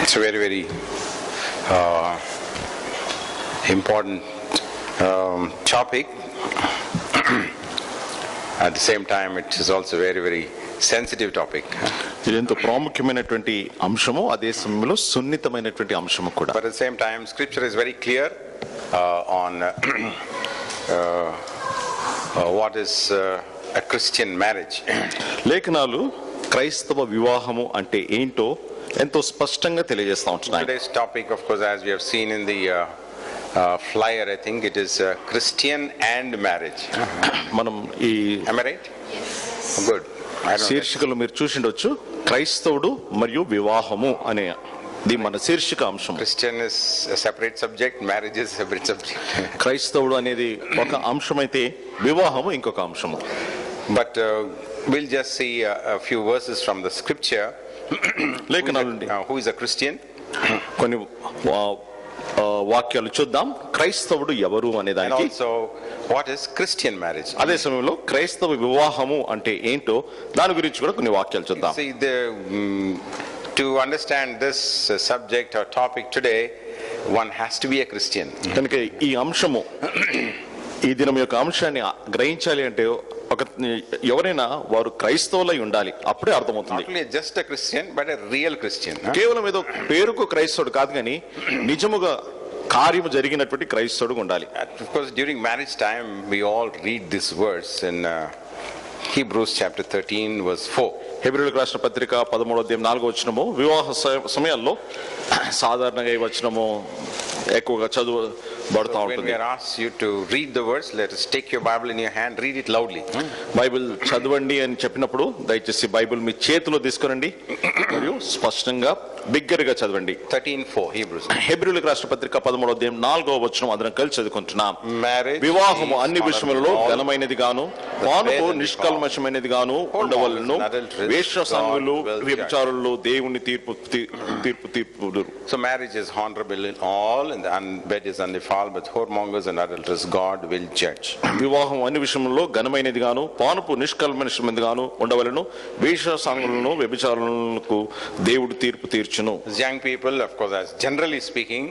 It's a very, very important topic. At the same time, it is also very, very sensitive topic. ఇదెంతో ప్రాముఖ్యమైనటువంటి అంశము, అదే సమయంలో సున్నితమైనటువంటి అంశము కూడా. But at the same time, Scripture is very clear on what is a Christian marriage. లేఖనాలు క్రైస్తవ వివాహము అంటే ఏంటో ఎంతో స్పష్టంగా తెలియజేస్తూ ఉంటున్నాయి. Today's topic, of course, as we have seen in the flyer, I think it is Christian and marriage. మనం ఈ Am I right? Good. శీర్షికలు మీరు చూసిండొచ్చు, క్రైస్తవుడు మరియు వివాహము అనే మన శీర్షిక అంశం. Christian is a separate subject, marriage is a separate subject. క్రైస్తవుడు అనేది ఒక అంశమైతే వివాహము ఇంకొక అంశము. But we'll just see a few verses from the scripture. Who is a Christian? కొన్ని వాక్యాలు చూద్దాం. క్రైస్తవుడు ఎవరు అనే And దానికి, also what is Christian marriage? అదే సమయంలో క్రైస్తవ వివాహము అంటే ఏంటో దాని గురించి కూడా కొన్ని వాక్యాలు చూద్దాం. See, to understand this subject or topic today, one has to be a Christian. కనుక ఈ అంశము, ఈ దినం యొక్క అంశాన్ని గ్రహించాలి అంటే ఎవరైనా వారు క్రైస్తవులై ఉండాలి, అప్పుడే అర్థమవుతుంది. Not only just a Christian, but a real Christian. కేవలం ఏదో పేరుకు క్రైస్తవుడు కాదు, కానీ నిజముగా కార్యము జరిగినటువంటి క్రైస్తవుడు ఉండాలి. Of course, during marriage time, we all read this verse in Hebrews chapter 13 verse 4. హెబ్రీయులకు రాసిన పత్రిక 13:4 వివాహ సమయాల్లో సాధారణంగా ఈ వచనము ఎక్కువగా చదువుబడుతూ ఉంటుంది. When we are asked you to read the verse, let us take your Bible in your hand, read it loudly. Bible చదవండి అని చెప్పినప్పుడు దయచేసి బైబిల్ మీ చేతిలో తీసుకురండి మరియు స్పష్టంగా బిగ్గరగా చదవండి. 13:4 Hebrews. హెబ్రీయులకు రాసిన పత్రిక 13:4 అందరం కలిసి చదువుకుంటున్నాం. Marriage, వివాహము అన్ని విషయములలో ఘనమైనది గాను పానుపు నిష్కల్మషమైనది గాను ఉండవలెను. వేశ్యాసంగులు వ్యభిచారులు దేవుని తీర్పు. So marriage is honorable in all, and the bed is undefiled, but whoremongers and adulterers God will judge. వివాహం అన్ని విషయంలో ఘనమైనది గాను పానుపు నిష్కల్మషమైనది గాను ఉండవలెను. వేశ్యాసంగులను వ్యభిచారులకు దేవుడు తీర్పు తీర్చును. As young people, of course, as generally speaking,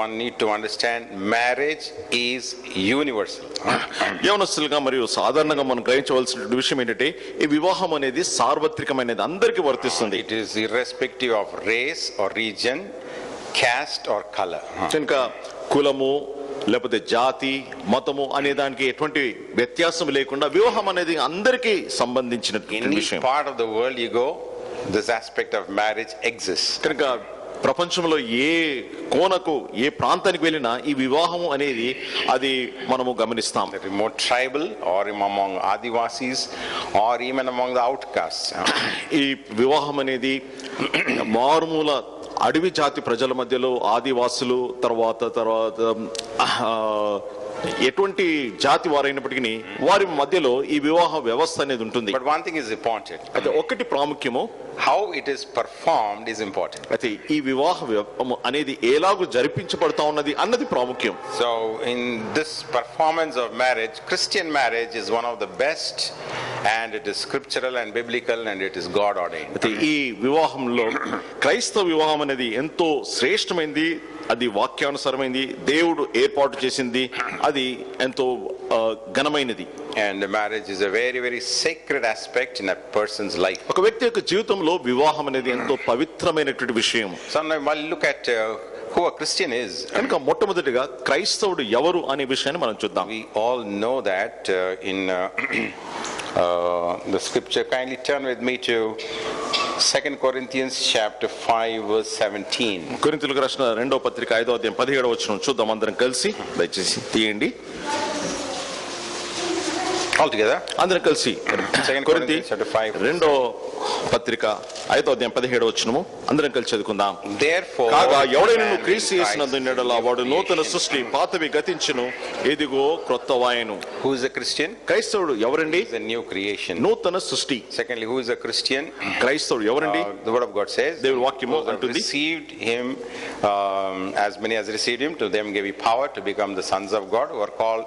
one need to understand marriage is universal. యవనస్తులుగా మరియు సాధారణంగా మనం గ్రహించవలసిన విషయం ఏంటంటే ఈ వివాహం అనేది సార్వత్రికమైనది, అందరికీ వర్తిస్తుంది. It is irrespective of race or region, caste or color. కనుక కులము లేకపోతే జాతి మతము అనే దానికి ఎటువంటి వ్యత్యాసం లేకుండా వివాహం అనేది అందరికీ సంబంధించినటువంటి In విషయం. any part of the world you go, this aspect of marriage exists. కనుక ప్రపంచంలో ఏ కోనకు ఏ ప్రాంతానికి వెళ్ళినా ఈ వివాహము అనేది అది మనము గమనిస్తాం. Remote tribal or among Adivasis or even among the outcasts. ఈ వివాహం అనేది మారుమూల అడవి జాతి ప్రజల మధ్యలో ఆదివాసులు తర్వాత ఎటువంటి జాతి వారైనప్పటికీ వారి మధ్యలో ఈ వివాహ వ్యవస్థ అనేది ఉంటుంది. But one thing is important. అయితే ఒకటి ప్రాముఖ్యము, how it is performed is important. అయితే ఈ వివాహ అనేది ఎలాగూ జరిపించబడతా ఉన్నది అన్నది ప్రాముఖ్యం. So in this performance of marriage, Christian marriage is one of the best, and it is scriptural and biblical, and it is God ordained. అయితే ఈ వివాహంలో క్రైస్తవ వివాహం అనేది ఎంతో శ్రేష్టమైంది, అది వాక్యానుసారమైంది, దేవుడు ఏర్పాటు చేసింది, అది ఎంతో ఘనమైనది. And marriage is a very, very sacred aspect in a person's life. ఒక వ్యక్తి యొక్క జీవితంలో వివాహం అనేది ఎంతో పవిత్రమైనటువంటి విషయం. So now we'll look at who a Christian is. కనుక మొట్టమొదటిగా క్రైస్తవుడు ఎవరు అనే విషయాన్ని మనం చూద్దాం. We all know that in the scripture. Kindly turn with me to 2 Corinthians chapter 5 verse 17. కొరింథీయులకు రాసిన 2వ పత్రిక 5:17 చూద్దాం అందరం కలిసి, దయచేసి తీయండి All together. అందరం కలిసి. 2 Corinthians chapter 5 2వ పత్రిక 5:17 అందరం కలిసి చదువుకుందాం. Therefore, కాగా ఎవడైనా క్రీస్తు యేసునందున్నడలా వాడు నూతన సృష్టి, పాతవి గతించును, ఇదిగో క్రొత్తవాయెను. who is a Christian? క్రైస్తవుడు ఎవరండి? Is a new creation. నూతన సృష్టి. Secondly, who is a Christian? క్రైస్తవుడు ఎవరండి? The word of God says, దేవుని వాక్యము అంటుంది, received him, as many as received him, to them gave he power to become the sons of God, who are called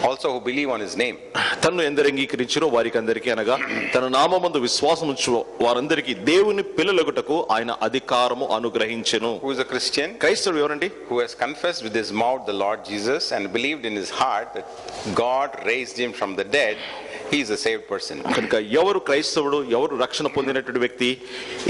also who believe on his name. తన్ను ఎందరు అంగీకరించినో వారికి అందరికీ అనగా తన నామమందు విశ్వాసం ఉంచు వారందరికీ దేవుని పిల్లలగుటకు ఆయన అధికారము అనుగ్రహించెను. Who is a Christian? క్రైస్తవుడు ఎవరండి? Who has confessed with his mouth the Lord Jesus and believed in his heart that God raised him from the dead. He is a saved person. కనుక ఎవరు క్రైస్తవుడు, ఎవరు రక్షణ పొందినటువంటి వ్యక్తి,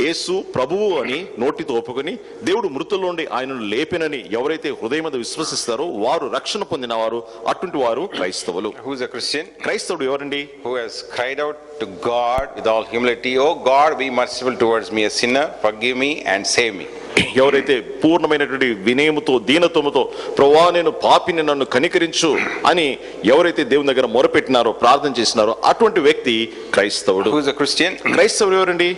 యేసు ప్రభువు అని నోటితో ఒప్పుకొని దేవుడు మృతుల్లో నుండి ఆయనను లేపినని ఎవరైతే హృదయమందు విశ్వసిస్తారో వారు రక్షణ పొందిన వారు, అటువంటి వారు క్రైస్తవులు. Who is a Christian? క్రైస్తవుడు ఎవరండి? Who has cried out to God with all humility, "Oh God, be merciful towards me, a sinner, forgive me and save me." ఎవరైతే పూర్ణమైనటువంటి వినయముతో దీనత్వముతో ప్రభువా నేను పాపిని నన్ను కనికరించు అని ఎవరైతే దేవుని దగ్గర మొరపెట్టినారో ప్రార్థన చేసినారో అటువంటి వ్యక్తి క్రైస్తవుడు. Who is a Christian? క్రైస్తవుడు ఎవరండి?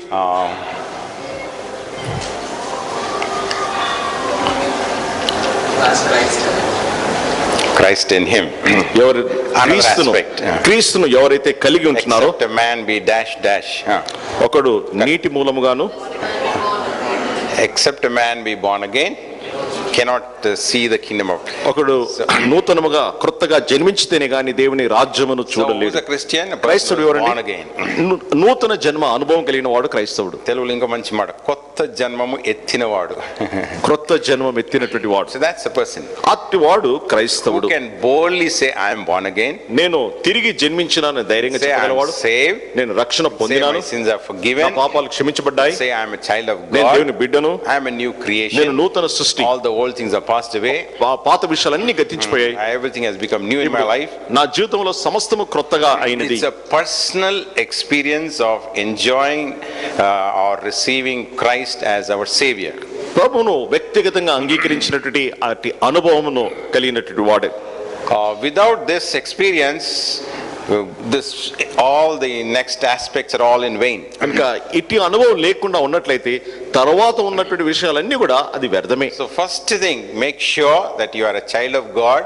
Christ in him. ఎవరు క్రీస్తును ఎవరైతే కలిగి ఉంటున్నారో, Except a man be dash dash. ఒకడు నీటి మూలముగాను, Except a man be born again, cannot see the kingdom of. ఒకడు నూతనముగా క్రొత్తగా జన్మించితేనే గాని దేవుని రాజ్యమును So who is చూడలేడు. a Christian? A person క్రైస్తవుడు who is born ఎవరండి? again. నూతన జన్మ అనుభవం కలిగిన వాడు క్రైస్తవుడు. తెలుగులో ఇంకో మంచి మాట, కొత్త జన్మము ఎత్తినవాడు. క్రొత్త జన్మం ఎత్తినటువంటి వాడు, So that's a person అట్టి వాడు who క్రైస్తవుడు. can boldly say, "I am born again." నేను తిరిగి జన్మించినాను ధైర్యంగా Say, "I am చెప్పగలవాడు. saved." నేను రక్షణ Say, పొందినాను, "My sins are నా forgiven." పాపాలు క్షమించబడ్డాయి, Say, "I am a child of నేను God." దేవుని బిడ్డను, I am a new నేను creation. నూతన సృష్టి, All the old things are passed away. పాత విషయాలన్నీ గతించిపోయాయి, Everything has become new in my life. నా జీవితంలో సమస్తము క్రొత్తగా అయినది. It's a personal experience of enjoying or receiving Christ as our Savior. ప్రభువును వ్యక్తిగతంగా అంగీకరించినటువంటి అట్టి అనుభవమును కలిగినటువంటి వాడే. Without this experience, all the next aspects are all in vain. కనుక ఇట్టి అనుభవం లేకుండా ఉన్నట్లయితే తర్వాత ఉన్నటువంటి విషయాలన్నీ కూడా అది వ్యర్థమే. So first thing, make sure that you are a child of God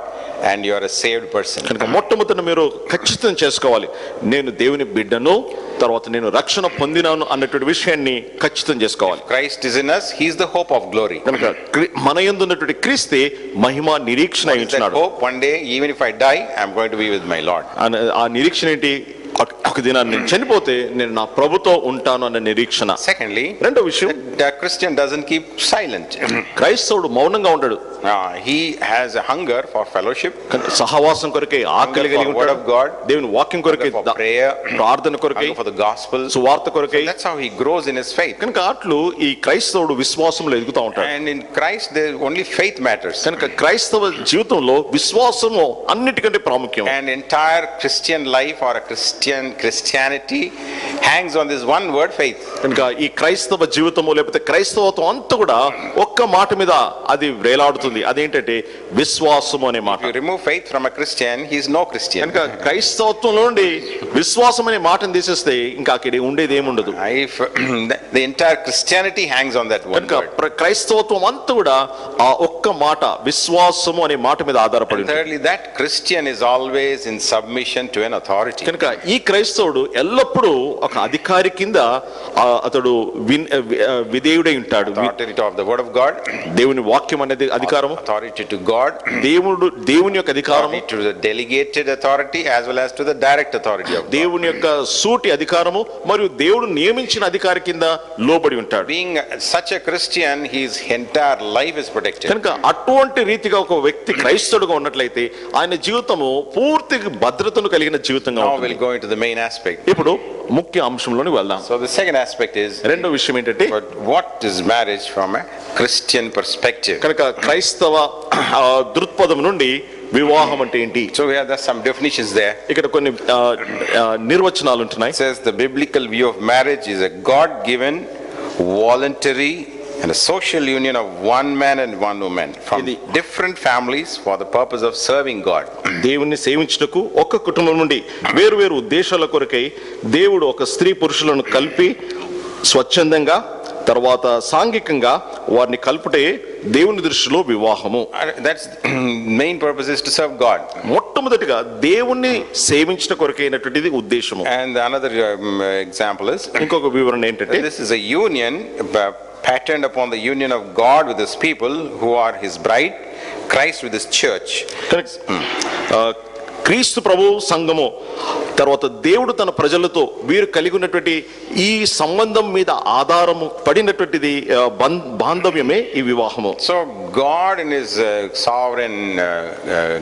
and you are a saved person. కనుక మొట్టమొదట మీరు ఖచ్చితం చేసుకోవాలి, నేను దేవుని బిడ్డను, తర్వాత నేను రక్షణ పొందినాను అన్నటువంటి విషయాన్ని ఖచ్చితం చేసుకోవాలి. Christ is in us, he is the hope of glory. కనుక మన యందు ఉన్నటువంటి క్రీస్తే మహిమ నిరీక్షణ What is that ఇచ్చినాడు. hope? One day, even if I die, I am going to be with my Lord. ఆ నిరీక్షణ ఏంటి? ఒక దినాన్ని నేను చనిపోతే నేను నా ప్రభుతో ఉంటాను అన్న నిరీక్షణ. Secondly, రెండో విషయం, the Christian doesn't keep silent. క్రైస్తవుడు మౌనంగా ఉండడు. He has a hunger for fellowship, సహవాసం కొరకే ఆకలి hunger కలిగి for word ఉంటాడు, of God, దేవుని వాక్యం కొరకే, hunger for prayer, ప్రార్థన కొరకే, hunger for the gospel. సువార్త కొరకే. That's how he grows in his faith. కనుక అట్లు ఈ క్రైస్తవుడు విశ్వాసంలో ఎదుగుతూ ఉంటాడు. And in Christ, there only faith matters. కనుక క్రైస్తవ జీవితంలో విశ్వాసము అన్నిటికంటే ప్రాముఖ్యం. And entire Christian life or a Christianity hangs on this one word, faith. కనుక ఈ క్రైస్తవ జీవితము లేకపోతే క్రైస్తవత్వం అంతా కూడా ఒక్క మాట మీద అది వేలాడుతుంది, అదేంటంటే విశ్వాసము అనే మాట. If you remove faith from a Christian, he is no Christian. కనుక క్రైస్తవత్వంలో నుండి విశ్వాసం అనే మాటను తీసేస్తే ఇంకా అక్కడ ఉండేది ఏముండదు. If the entire Christianity hangs on that one కనుక word. క్రైస్తవత్వం అంతా కూడా ఆ ఒక్క మాట విశ్వాసము అనే మాట మీద ఆధారపడి And thirdly, that Christian is always in submission to an authority. కనుక ఈ క్రైస్తవుడు ఎల్లప్పుడూ ఒక అధికారి కింద అతడు విధేయుడై ఉంటాడు. Authority of the word of God, దేవుని వాక్యం అనేది అధికారము, authority to God, దేవుని యొక్క అధికారము, authority to the delegated authority as well as to the direct authority of God. దేవుని యొక్క సూటి అధికారము మరియు దేవుడు నియమించిన అధికారి కింద లోబడి ఉంటాడు. Being such a Christian, his entire life is protected. కనుక అటువంటి రీతిగా ఒక వ్యక్తి క్రైస్తవుడుగా ఉన్నట్లయితే ఆయన జీవితము పూర్తి భద్రతను కలిగిన జీవితంగా Now ఉంటుంది. we'll go into the main aspect. ఇప్పుడు ముఖ్య అంశంలోని వెళ్దాం. So the second aspect is, రెండో విషయం ఏంటంటే, but what is marriage from a Christian perspective? కనుక క్రైస్తవ దృక్పథం నుండి వివాహం అంటే ఏంటి? So we have some definitions there. ఇక్కడ కొన్ని నిర్వచనాలు ఉంటున్నాయి. It says the biblical view of marriage is a God-given, voluntary and a social union of one man and one woman from different families for the purpose of serving God. దేవుణ్ణి సేవించుటకు ఒక కుటుంబం నుండి వేరు వేరు ఉద్దేశాల కొరకై దేవుడు ఒక స్త్రీ పురుషులను కలిపి స్వచ్ఛందంగా తర్వాత సాంఘికంగా వారిని కలుపుటే దేవుని దృష్టిలో వివాహము. That's main purpose is to serve God. మొట్టమొదటిగా దేవుణ్ణి సేవించట కొరకైనటువంటిది ఉద్దేశము. And another example is, ఇంకొక వివరణ ఏంటంటే, this is a union patterned upon the union of God with his people who are his bride, Christ with his church. క్రీస్తు ప్రభు సంఘము తర్వాత దేవుడు తన ప్రజలతో వీరు కలిగి ఉన్నటువంటి ఈ సంబంధం మీద ఆధారము పడినటువంటిది బాంధవ్యమే ఈ వివాహము. So God in his sovereign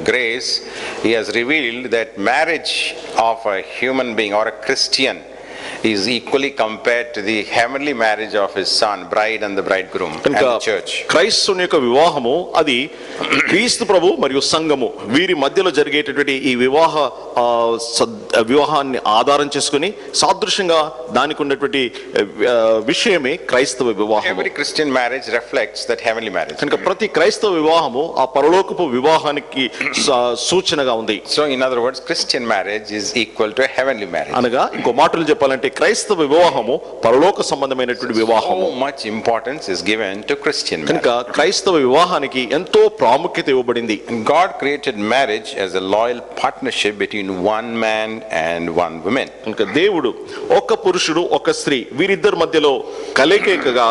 grace, he has revealed that marriage of a human being or a Christian is equally compared to the heavenly marriage of his son, bride and the bridegroom and the church. క్రైస్తవుని యొక్క వివాహము అది క్రీస్తు ప్రభు మరియు సంఘము వీరి మధ్యలో జరిగేటటువంటి ఈ వివాహాన్ని ఆధారం చేసుకుని సాదృశ్యంగా దానికి ఉన్నటువంటి విషయమే క్రైస్తవ వివాహం. Every Christian marriage reflects that heavenly marriage. కనుక ప్రతి క్రైస్తవ వివాహము ఆ పరలోకపు వివాహానికి సూచనగా ఉంది. So in other words, Christian marriage is equal to a heavenly marriage. అనగా ఇంకో మాటలు చెప్పాలంటే క్రైస్తవ వివాహము పరలోక సంబంధమైనటువంటి వివాహము. So much importance is given to Christian marriage. కనుక క్రైస్తవ వివాహానికి ఎంతో ప్రాముఖ్యత ఇవ్వబడింది. God created marriage as a loyal partnership between one man and one woman. కనుక దేవుడు ఒక పురుషుడు ఒక స్త్రీ వీరిద్దరి మధ్యలో కలయికగా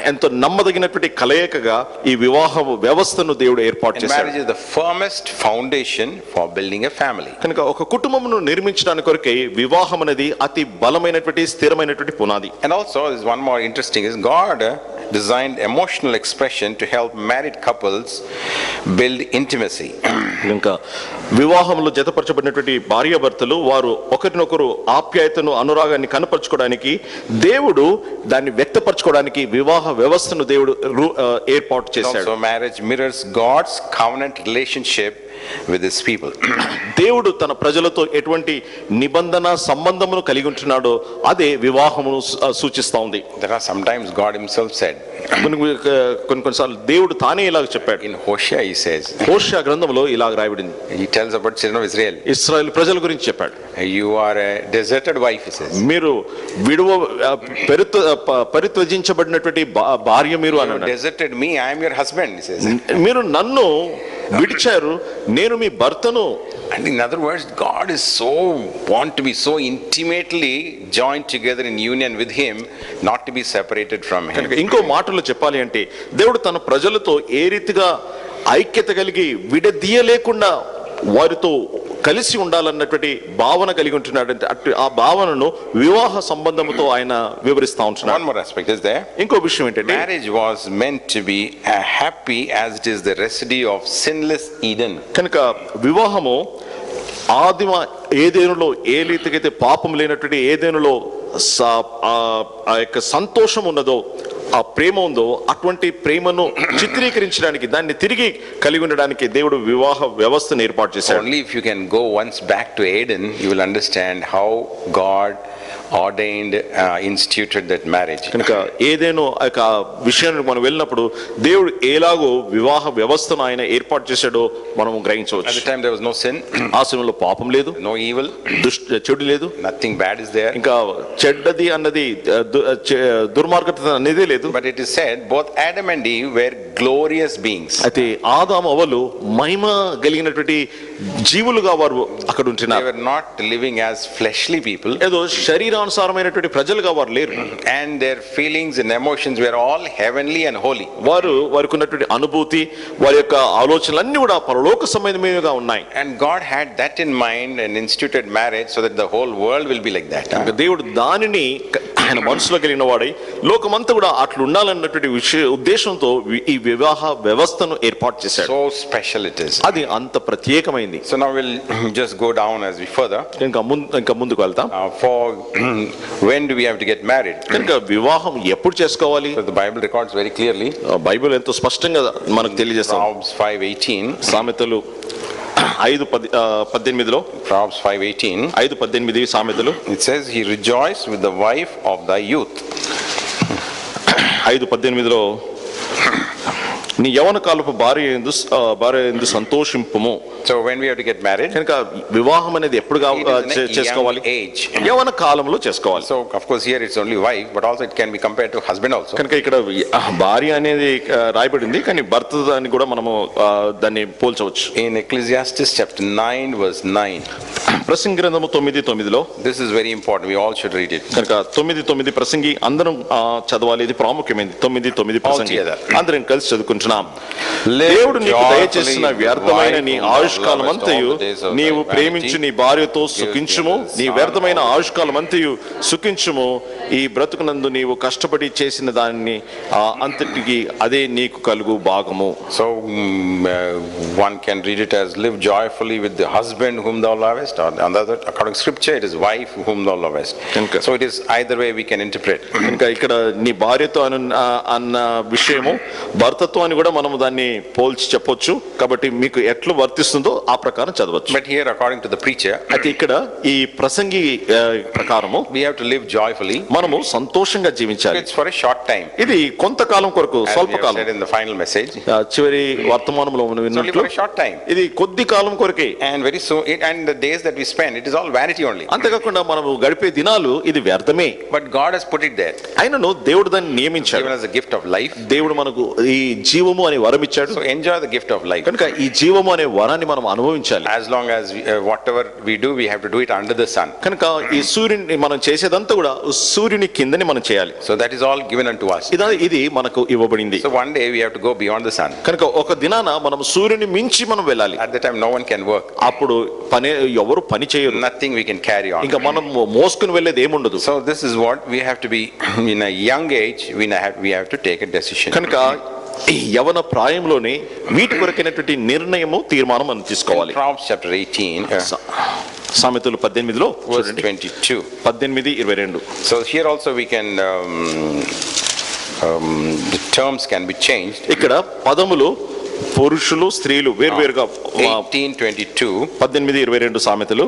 ఎంతో నమ్మదగినటువంటి కలయికగా ఈ వివాహ వ్యవస్థను దేవుడు ఏర్పాటు చేశాడు. Marriage is the firmest foundation for building a family. కనుక ఒక కుటుంబమును నిర్మించడానికి కొరకై వివాహం అనేది అతి బలమైనటువంటి స్థిరమైనటువంటి పునాది. And also is one more interesting is God designed emotional expression to help married couples build intimacy. ఇంకా వివాహంలో జతపరచబడినటువంటి భార్యాభర్తలు వారు ఒకరినొకరు ఆప్యాయతను అనురాగాన్ని కనపరచుకోవడానికి దేవుడు దాన్ని వ్యక్తపరచుకోవడానికి వివాహ వ్యవస్థను దేవుడు ఏర్పాటు చేశాడు. So marriage mirrors God's covenant relationship with his people. దేవుడు తన ప్రజలతో ఎటువంటి నిబంధన సంబంధమును కలిగి ఉంటున్నాడో అదే వివాహమును సూచిస్తా ఉంది. There are sometimes God himself said. కొన్నిసార్లు దేవుడు తానే ఇలాగ చెప్పాడు. In Hosea he says. హోషేయ గ్రంథంలో ఇలాగ రాయబడింది. He tells about children of Israel. ఇశ్రాయేలు ప్రజల గురించి చెప్పాడు. You are a deserted wife, he says. మీరు పరిత్యజించబడినటువంటి భార్య మీరు అన్నాడు. Deserted me, I am your husband, he says. మీరు నన్ను విడిచారు, నేను మీ భర్తను. And in other words, God is want to be so intimately joined together in union with him, not to be separated from him. ఇంకో మాటలో చెప్పాలి అంటే దేవుడు తన ప్రజలతో ఏ రీతిగా ఐక్యత కలిగి విడదీయలేకుండా వారితో కలిసి ఉండాలన్నటువంటి భావన కలిగి ఉంటున్నాడంటే ఆ భావనను వివాహ సంబంధంతో ఆయన వివరిస్తా ఉంటున్నాడు. One more aspect is there. ఇంకో విషయం ఏంటంటే marriage was meant to be happy as it is the residue of sinless Eden. కనుక వివాహము ఆదిమ ఏదెనులో ఏ రీతికైతే పాపం లేనటువంటి ఏదెనులో ఆ యొక్క సంతోషం ఉన్నదో ఆ ప్రేమ ఉందో అటువంటి ప్రేమను చిత్రీకరించడానికి దాన్ని తిరిగి కలిగి ఉండడానికి దేవుడు వివాహ వ్యవస్థను ఏర్పాటు చేశాడు. Only if you can go once back to Eden, you will understand how God ordained, instituted that marriage. కనుక ఏదేనో ఆ విషయానికి మనం వెళ్ళినప్పుడు దేవుడు ఎలాగో వివాహ వ్యవస్థను ఆయన ఏర్పాటు చేశాడో మనం గ్రహించవచ్చు. At the time there was no sin, ఆ సమయంలో పాపం లేదు, no evil, చెడు లేదు, nothing bad is there. ఇంకా చెడ్డది అన్నది దుర్మార్గత అనేది లేదు. But it is said both Adam and Eve were glorious beings. అయితే ఆదాము అవ్వలు మహిమ కలిగినటువంటి జీవులుగా వారు అక్కడ ఉంటున్నారు. They were not living as fleshly people. ఏదో శరీరానుసారమైనటువంటి ప్రజలుగా వారు లేరు. And their feelings and emotions were all heavenly and holy. వారికి ఉన్నటువంటి అనుభూతి వారి యొక్క ఆలోచనలన్నీ కూడా పరలోక సంబంధమైనవిగా ఉన్నాయి. And God had that in mind and instituted marriage so that the whole world will be like that. దేవుడు దానిని ఆయన మనసులో కలిగిన వాడై లోకమంతా కూడా అట్లా ఉండాలన్నటువంటి ఉద్దేశంతో ఈ వివాహ వ్యవస్థను ఏర్పాటు చేశాడు. So special it is. అది అంత ప్రత్యేకమైంది. So now we'll just go down as we further. ఇంకా ముందుకు వెళ్తాం. For when do we have to get married? కనుక వివాహం ఎప్పుడు చేసుకోవాలి? So the Bible records very clearly. Bible ఎంతో స్పష్టంగా మనకు తెలియజేస్తుంది. Proverbs 5:18. సామెతలు 5:18లో Proverbs 5:18. 5:18 సామెతలు. It says he rejoiced with the wife of thy youth. 5:18లో నీ యవన కాలపు భార్య యందు సంతోషింపుము. So when we have to get married? కనుక వివాహం అనేది ఎప్పుడు చేసుకోవాలి? age. యవన కాలంలో చేసుకోవాలి. So of course here it's only wife, but also it can be compared to husband also. కనుక ఇక్కడ భార్య అనేది రాయబడింది, కానీ భర్త అని కూడా మనము దాన్ని పోల్చవచ్చు. In Ecclesiastes chapter 9 verse 9. ప్రసంగి గ్రంథము 9:9లో This is very important. We all should read it. కనుక 9:9 ప్రసంగి అందరం చదవాలి. ఇది ప్రాముఖ్యమైనది. 9:9 ప్రసంగి All together. అందరం కలిసి చదువుకుంటున్నాం. Live దేవుడు నీకు joyfully దయచేసిన with వ్యర్థమైన wife నీ whom thou ఆయుష్కాలమంతయు lovest all the days of thy నీవు vanity. ప్రేమించు నీ భార్యతో సుఖించుము. నీ వ్యర్థమైన ఆయుష్కాలమంతయు సుఖించుము. ఈ బ్రతుకునందు నీవు కష్టపడి చేసిన దాన్ని అంతటికి అదే నీకు కలుగు భాగము. So one can read it as live joyfully with the husband whom thou lovest, or another, according to scripture, it is wife whom thou lovest. Okay. So it is either way we can interpret. కనుక ఇక్కడ నీ భార్యతో అన్న విషయము భర్తతో అని కూడా మనం దాన్ని పోల్చి చెప్పొచ్చు. కాబట్టి మీకు ఎట్లా వర్తిస్తుందో ఆ ప్రకారం చదవచ్చు. But here, according to the preacher, అయితే ఇక్కడ ఈ ప్రసంగి ప్రకారము we have to live joyfully. మనము సంతోషంగా జీవించాలి. It's for a short time. ఇది కొంతకాలం కొరకు, As we have స్వల్పకాలం. said in the final message, చివరి వర్తమానంలో మనం it's only విన్నట్లు for a short time. ఇది కొద్ది కాలం కొరకే. And very soon, and the days that we spend, it is all vanity only. అంతేకాకుండా మనము గడిపే దినాలు ఇది వ్యర్థమే. But God has put it there, అయినను దేవుడు దాన్ని నియమించాడు. given us the gift of life. దేవుడు మనకు ఈ జీవము అనే వరం ఇచ్చాడు. So enjoy the gift of life. కనుక ఈ జీవము అనే వరాన్ని మనం అనుభవించాలి. As long as whatever we do, we have to do it under the sun. కనుక ఈ సూర్యుని మనం చేసేదంతా కూడా సూర్యుని కిందని మనం చేయాలి. So that is all given unto us. ఇది మనకు ఇవ్వబడింది. So one day we have to go beyond the sun. కనుక ఒక దినాన మనం సూర్యుని మించి మనం వెళ్ళాలి. At that time no one can work. అప్పుడు ఎవరు పని చేయరు. Nothing we can carry on. ఇంకా మనం మోసుకుని వెళ్ళేది ఏముండదు. So this is what we have to be in a young age. We have to take a decision. కనుక ఈ యవన ప్రాయంలోనే వీటి కొరకైనటువంటి నిర్ణయము, తీర్మానం మనం తీసుకోవాలి. Proverbs chapter 18, సామెతలు 18లో verse చూడండి. 22. 18:22. So here also we can the terms can be changed. ఇక్కడ పదములు పురుషులు స్త్రీలు వేర్వేరుగా 18:22 18:22 సామెతలు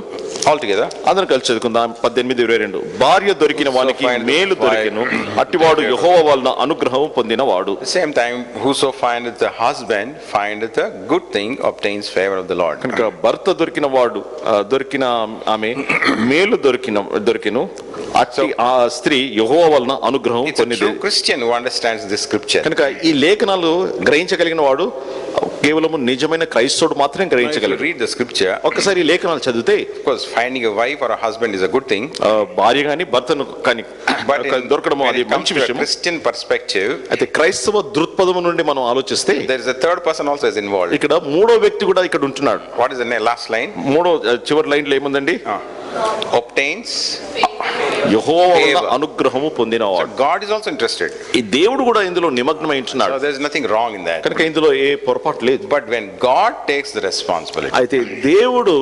altogether. అందరం కలిసి చదువుకుందాం. 18:22 భార్య దొరికిన వానికి మేలు దొరికెను, అట్టివాడు యెహోవా వలన అనుగ్రహం పొందినవాడు. At the same time, whoso findeth a husband findeth a good thing, obtains favor of the Lord. కనుక భర్త దొరికిన వాడు దొరికిన ఆమె మేలు దొరికెను, అట్టి ఆ స్త్రీ యెహోవా వలన అనుగ్రహం It's a పొందింది. true Christian who understands this scripture. కనుక ఈ లేఖనాలు గ్రహించగలిగిన వాడు కేవలం నిజమైన క్రైస్తవుడు మాత్రమే If you గ్రహించగలరు. read the scripture, ఒక్కసారి ఈ లేఖనాలు చదివితే of course, finding a wife or a husband is a good thing. భార్య గాని భర్తను కానీ But దొరకడం when అది it comes మంచి to a విషయం. Christian perspective, అయితే క్రైస్తవ దృక్పథం నుండి మనం ఆలోచిస్తే there is a third person also is involved. ఇక్కడ మూడో వ్యక్తి కూడా ఇక్కడ ఉంటున్నాడు. What is the last line? మూడో చివరి లైన్లో ఏముందండి? Obtains. యెహోవా వలన Favor. అనుగ్రహము పొందినవాడు. God is also interested. ఈ దేవుడు కూడా ఇందులో నిమగ్నమై ఉంటున్నాడు. So there is nothing wrong in that. కనుక ఇందులో ఏ పొరపాటు లేదు. But when God takes the responsibility, అయితే దేవుడు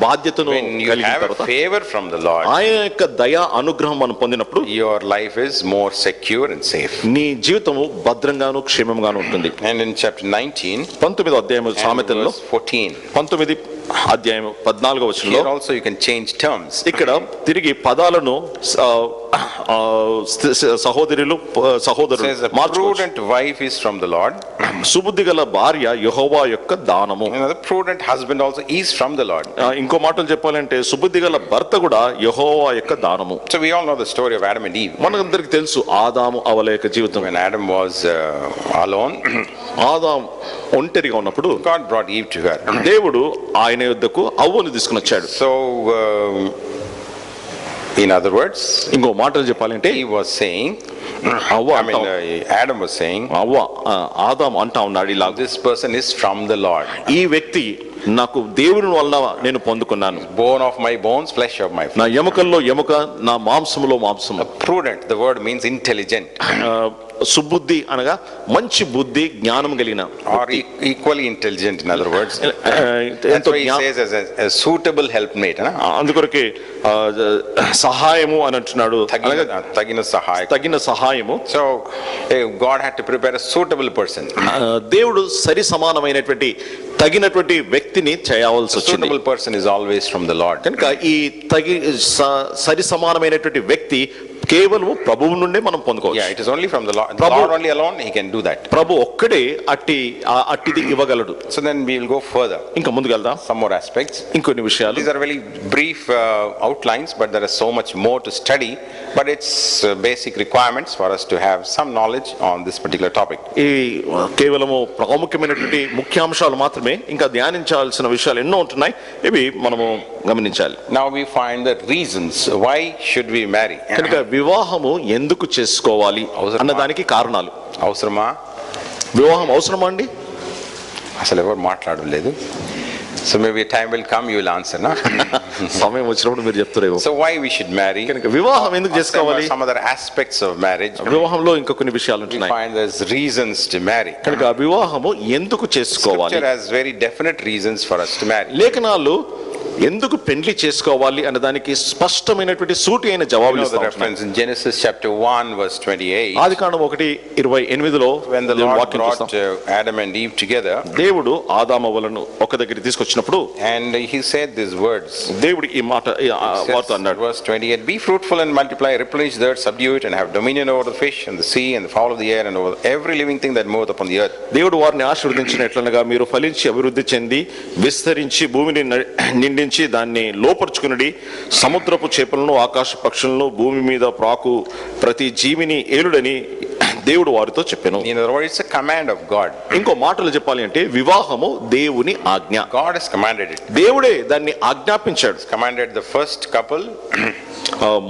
బాధ్యతను when you కలిగిన have a తర్వాత favor from the Lord, ఆయన యొక్క దయా అనుగ్రహం మనం పొందినప్పుడు your life is more secure and safe. నీ జీవితము భద్రంగాను క్షేమంగాను ఉంటుంది. And in chapter 19, 19వ అధ్యాయము and సామెతల్లో verse 14, 19 అధ్యాయం 14వ వచనంలో here also you can change terms. ఇక్కడ తిరిగి పదాలను సహోదరులు It says a మార్చుకోవచ్చు. prudent wife is from the Lord. Subuddhi గల భార్య యెహోవా యొక్క దానము. The prudent husband also is from the Lord. ఇంకో మాటలు చెప్పాలంటే సుబుద్ధి గల భర్త కూడా యెహోవా యొక్క దానము. So we all know the story of Adam and Eve. మనందరికి తెలుసు ఆదాము అవ్వల యొక్క జీవితం. When Adam was alone, ఆదాము ఒంటరిగా ఉన్నప్పుడు God brought Eve to her. దేవుడు ఆయన యొద్దకు అవ్వను తీసుకుని వచ్చాడు. So in other words, ఇంకో మాటలు చెప్పాలంటే he was saying, అవ్వ I mean Adam was saying, ఆదాము అంటా ఉన్నాడు ఇలా, this person is from the Lord. ఈ వ్యక్తి నాకు దేవుని వలన నేను పొందుకున్నాను. Bone of my bones, flesh of my flesh. నా ఎముకల్లో ఎముక, నా మాంసములో మాంసము. Prudent, the word means intelligent. Subuddhi అనగా మంచి బుద్ధి, జ్ఞానం కలిగిన, Or equally intelligent, in other words. That's ఎంతో why he says as a suitable helpmate. అందుకొరకే సహాయము అని అంటున్నాడు. తగిన సహాయం. తగిన సహాయము. So God had to prepare a suitable person. దేవుడు సరి సమానమైనటువంటి తగినటువంటి వ్యక్తిని చేయవలసి వచ్చింది. Suitable person is always from the Lord. కనుక ఈ సరి సమానమైనటువంటి వ్యక్తి కేవలం ప్రభువు నుండే మనం పొందుకోవచ్చు. Yeah, it is only from the Lord. The Lord only alone he can do that. ప్రభు ఒక్కడే అట్టిది ఇవ్వగలడు. So then we will go further. ఇంకా ముందుకు వెళ్దాం. Some more aspects. ఇంకొన్ని విషయాలు. These are very brief outlines, but there is so much more to study. But it's basic requirements for us to have some knowledge on this particular topic. ఈ కేవలము ప్రాముఖ్యమైనటువంటి ముఖ్యాంశాలు మాత్రమే, ఇంకా ధ్యానించాల్సిన విషయాలు ఎన్నో ఉంటున్నాయి. ఇవి మనము గమనించాలి. Now we find the reasons why should we marry. కనుక వివాహము ఎందుకు చేసుకోవాలి అన్నదానికి కారణాలు. అవసరమా? వివాహం అవసరమా అండి? అసలు ఎవరు మాట్లాడలేదు. So maybe time will come, you will answer, na? సమయం వచ్చినప్పుడు మీరు చెప్తారేమో. So why we should marry? కనుక వివాహం ఎందుకు చేసుకోవాలి? Some other aspects of marriage. వివాహంలో ఇంకా కొన్ని విషయాలు We ఉన్నాయి. find there's reasons to marry. కనుక వివాహము ఎందుకు చేసుకోవాలి? Scripture has very definite reasons for us to marry. లేఖనాలు ఎందుకు పెండ్లి చేసుకోవాలి అనే దానికి స్పష్టమైనటువంటి సూటి అయిన జవాబులు The reference in Genesis chapter 1 verse 28. Adikandam 1:28లో When the Lord brought Adam and Eve together, దేవుడు ఆదామవ్వలను ఒక దగ్గరికి తీసుకొచ్చినప్పుడు and he said these words. దేవుడు ఈ మాట వార్త అన్నాడు. Verse 28, be fruitful and multiply, replenish the earth, subdue it, and have dominion over the fish and the sea and the fowl of the air and over every living thing that moveth upon the earth. దేవుడు వారిని ఆశీర్వదించినట్లనగా మీరు ఫలించి అభివృద్ధి చెంది విస్తరించి భూమిని నిండించి దాన్ని లోపరుచుకునుడి, సముద్రపు చేపలను ఆకాశ పక్షులను భూమి మీద ప్రాకు ప్రతి జీవిని ఏలుడని దేవుడు వారితో చెప్పెను. In other words, it's a command of God. ఇంకో మాటలు చెప్పాలి అంటే వివాహము దేవుని ఆజ్ఞ. God has commanded it. దేవుడే దాన్ని ఆజ్ఞాపించాడు. Commanded the first couple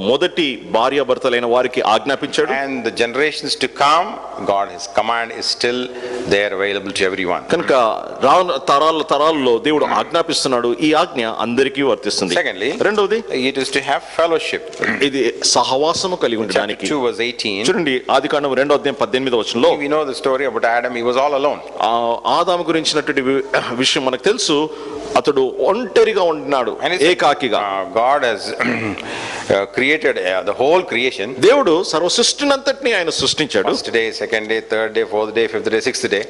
మొదటి భార్యాభర్తలైన వారికి ఆజ్ఞాపించాడు. and the generations to come. God, his command is still there available to everyone. కనుక తరాల్లో దేవుడు ఆజ్ఞాపిస్తున్నాడు. ఈ ఆజ్ఞ అందరికీ వర్తిస్తుంది. Secondly, రెండవది it is to have fellowship. ఇది సహవాసము కలిగి ఉండడానికి. 2 verse 18. చూడండి ఆదికాండం 2:18 We know the story about Adam. He was all alone. ఆదాము గురించినటువంటి విషయం మనకు తెలుసు. అతడు ఒంటరిగా ఉన్నాడు, ఏకాకిగా. God has created the whole creation. దేవుడు సర్వ సృష్టినంతటిని ఆయన సృష్టించాడు. First day, second day, third day, fourth day, fifth day, sixth day.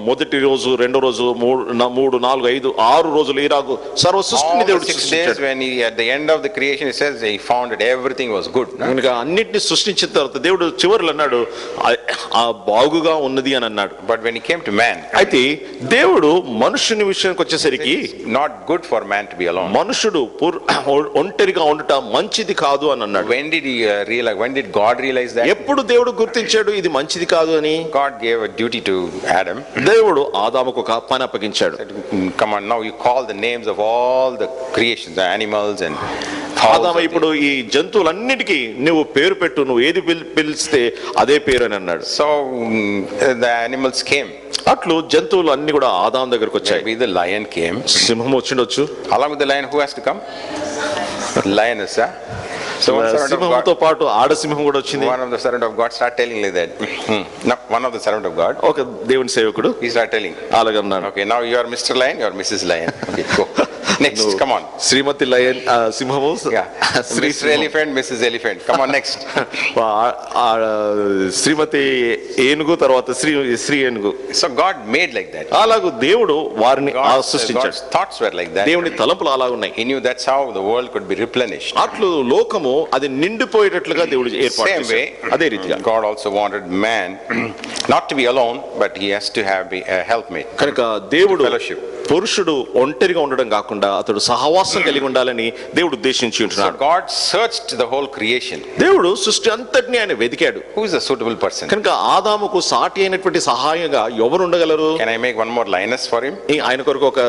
మొదటి రోజు, రెండో రోజు, 3, 4, 5, 6 రోజులు ఇలాగ సర్వ సృష్టిని దేవుడు సృష్టించాడు. When he at the end of the creation he says he found that everything was good. కనుక అన్నిటిని సృష్టించిన తర్వాత దేవుడు చివరిలో అన్నాడు ఆ బాగుగా ఉన్నది అని అన్నాడు. But when he came to man, అయితే దేవుడు మనుషుని విషయానికి వచ్చేసరికి not good for man to be alone. మనుషుడు ఒంటరిగా ఉండట మంచిది కాదు అని అన్నాడు. When did he realize? When did God realize that? ఎప్పుడు దేవుడు గుర్తించాడు ఇది మంచిది కాదు అని? God gave a duty to Adam. దేవుడు ఆదాముకు ఒక పని అప్పగించాడు. Come on, now you call the names of all the creations, the animals and ఆదాము ఇప్పుడు ఈ జంతువులన్నిటికీ నువ్వు పేరు పెట్టు, నువ్వు ఏది పిలిస్తే అదే పేరు అని అన్నాడు. So the animals came. అట్లు జంతువులు అన్ని కూడా ఆదాము దగ్గరకు వచ్చాయి. Maybe the lion came. సింహం వచ్చిండొచ్చు. Along with the lion, who has to come? Lioness, huh? So సింహంతో పాటు ఆడసింహం కూడా వచ్చింది. One of the servant of God start telling like that. No, one of the servant of God. ఒక దేవుని సేవకుడు He start telling. అలాగన్నాడు. Okay, now you are Mr. Lion, you are Mrs. Lion. Okay, go. Next, come on. Shrimati lion సింహము, Mr. Elephant, Mrs. Elephant. Come on, next. Shrimati ఏనుగు, తర్వాత శ్రీ ఏనుగు. So God made like that. అలాగూ దేవుడు వారిని సృష్టించాడు. God's thoughts were like that. దేవుని తలంపులు అలా ఉన్నాయి. He knew that's how the world could be replenished. అట్లు లోకము అది నిండిపోయేటట్లుగా దేవుడు ఏర్పాటు Same way, చేశాడు. అదే రీతిగా God also wanted man not to be alone, but he has to have a helpmate. కనుక దేవుడు Fellowship. పురుషుడు ఒంటరిగా ఉండడం కాకుండా అతడు సహవాసం కలిగి ఉండాలని దేవుడు ఉద్దేశించి So ఉంటున్నాడు. God searched the whole creation. దేవుడు సృష్టి అంతటిని ఆయన వెతికాడు. Who is a suitable person? కనుక ఆదాముకు సాటి అయినటువంటి సహాయంగా ఎవరు ఉండగలరు? Can I make one more lioness for him? ఆయన కొరకు ఒక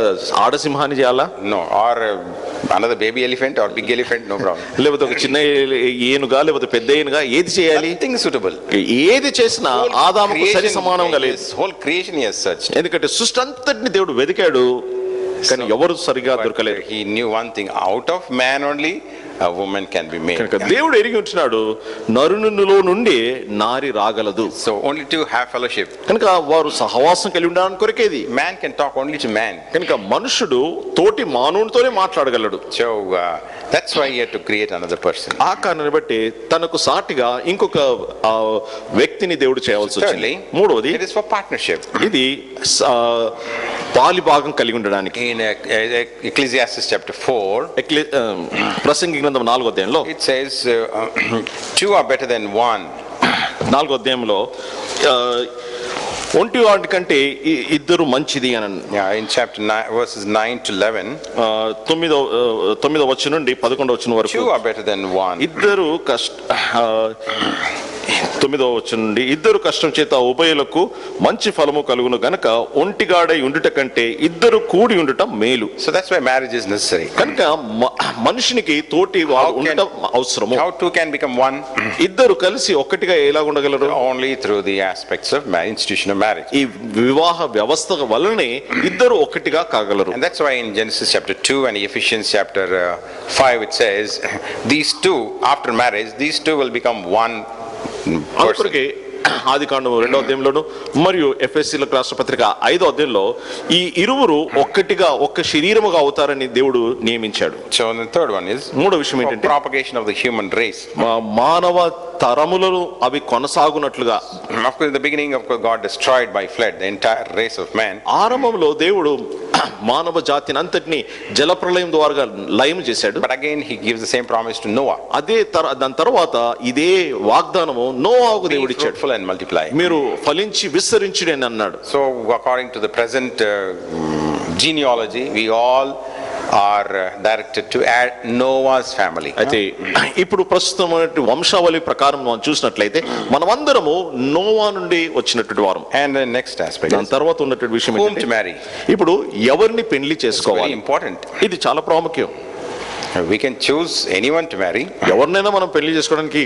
ఆడసింహాన్ని చేయాలా? No. Or another baby elephant or big elephant? No problem. లేకపోతే ఒక చిన్న ఏనుగా లేకపోతే పెద్ద ఏనుగా ఏది చేయాలి? Nothing suitable. ఏది చేసినా ఆదాముకు సరి సమానంగా లేదు. Whole creation he has searched. ఎందుకంటే సృష్టి అంతటిని దేవుడు వెతికాడు, కానీ ఎవరు సరిగా దొరకలేదు. He knew one thing, out of man only a woman can be made. కనుక దేవుడు ఎరిగి ఉంటున్నాడు నరునిలో నుండి నారి రాగలదు. So only to have fellowship. కనుక వారు సహవాసం కలిగి ఉండడానికి కొరకేది. Man can talk only to man. కనుక మనుషుడు తోటి మానవునితోనే మాట్లాడగలడు. So that's why he had to create another person. ఆ కారణాన్ని బట్టి తనకు సాటిగా ఇంకొక వ్యక్తిని దేవుడు చేయవలసి వచ్చింది. మూడవది, it is for partnership. ఇది పాలి భాగం కలిగి ఉండడానికి. In Ecclesiastes chapter 4, ప్రసంగి గ్రంథం 4వ అధ్యాయంలో it says two are better than one. 4వ అధ్యాయంలో ఒంటి వాటి కంటే ఇద్దరు మంచిది అని. In chapter 9 verses 9 to 11, 9వ వచనం నుండి 11వ వచనం వరకు two are better than one. ఇద్దరు 9వ వచనం నుండి ఇద్దరు కష్టం చేత ఉభయులకు మంచి ఫలము కలుగును గనక ఒంటిగాడై ఉండుట కంటే ఇద్దరు కూడి ఉండుట మేలు. So that's why marriage is necessary. కనుక మనుషునికి తోటి వాడు ఉండటం అవసరము. How two can become one? ఇద్దరు కలిసి ఒక్కటిగా ఎలా ఉండగలరు? Only through the aspects of institution of marriage. ఈ వివాహ వ్యవస్థ వలనే ఇద్దరు ఒక్కటిగా కాగలరు. And that's why in Genesis chapter 2 and Ephesians chapter 5 it says these two after marriage these two will become one person. ఆదికాండం 2వ అధ్యాయంలోను మరియు ఎఫెసీయులకు రాసిన పత్రిక 5వ అధ్యాయంలో ఈ ఇరువురు ఒక్కటిగా ఒక్క శరీరముగా అవుతారని దేవుడు నియమించాడు. So the third one is మూడో విషయం ఏంటంటే propagation of the human race. మానవ తరములను అవి కొనసాగునట్లుగా. Of course in the beginning of course God destroyed by flood the entire race of man. ఆరంభంలో దేవుడు మానవ జాతిని అంతటిని జలప్రళయం ద్వారా లయం చేశాడు. But again he gives the same promise to Noah. దాని తర్వాత ఇదే వాగ్దానము నోవాకు దేవుడు ఇచ్చాడు. And multiply. మీరు ఫలించి విస్తరించుడి అని అన్నాడు. So according to the present genealogy we all are directed to add Noah's family. అయితే ఇప్పుడు ప్రస్తుతం వంశావళి ప్రకారం మనం చూసినట్లయితే మనమందరము నోవా నుండి వచ్చినటువంటి వారం. And the next aspect దాని తర్వాత ఉన్నటువంటి విషయం whom ఏంటంటే to marry. ఇప్పుడు ఎవరిని పెళ్లి చేసుకోవాలి? Very important. ఇది చాలా ప్రాముఖ్యం. We can choose anyone to marry. ఎవరినైనా మనం పెళ్లి చేసుకోవడానికి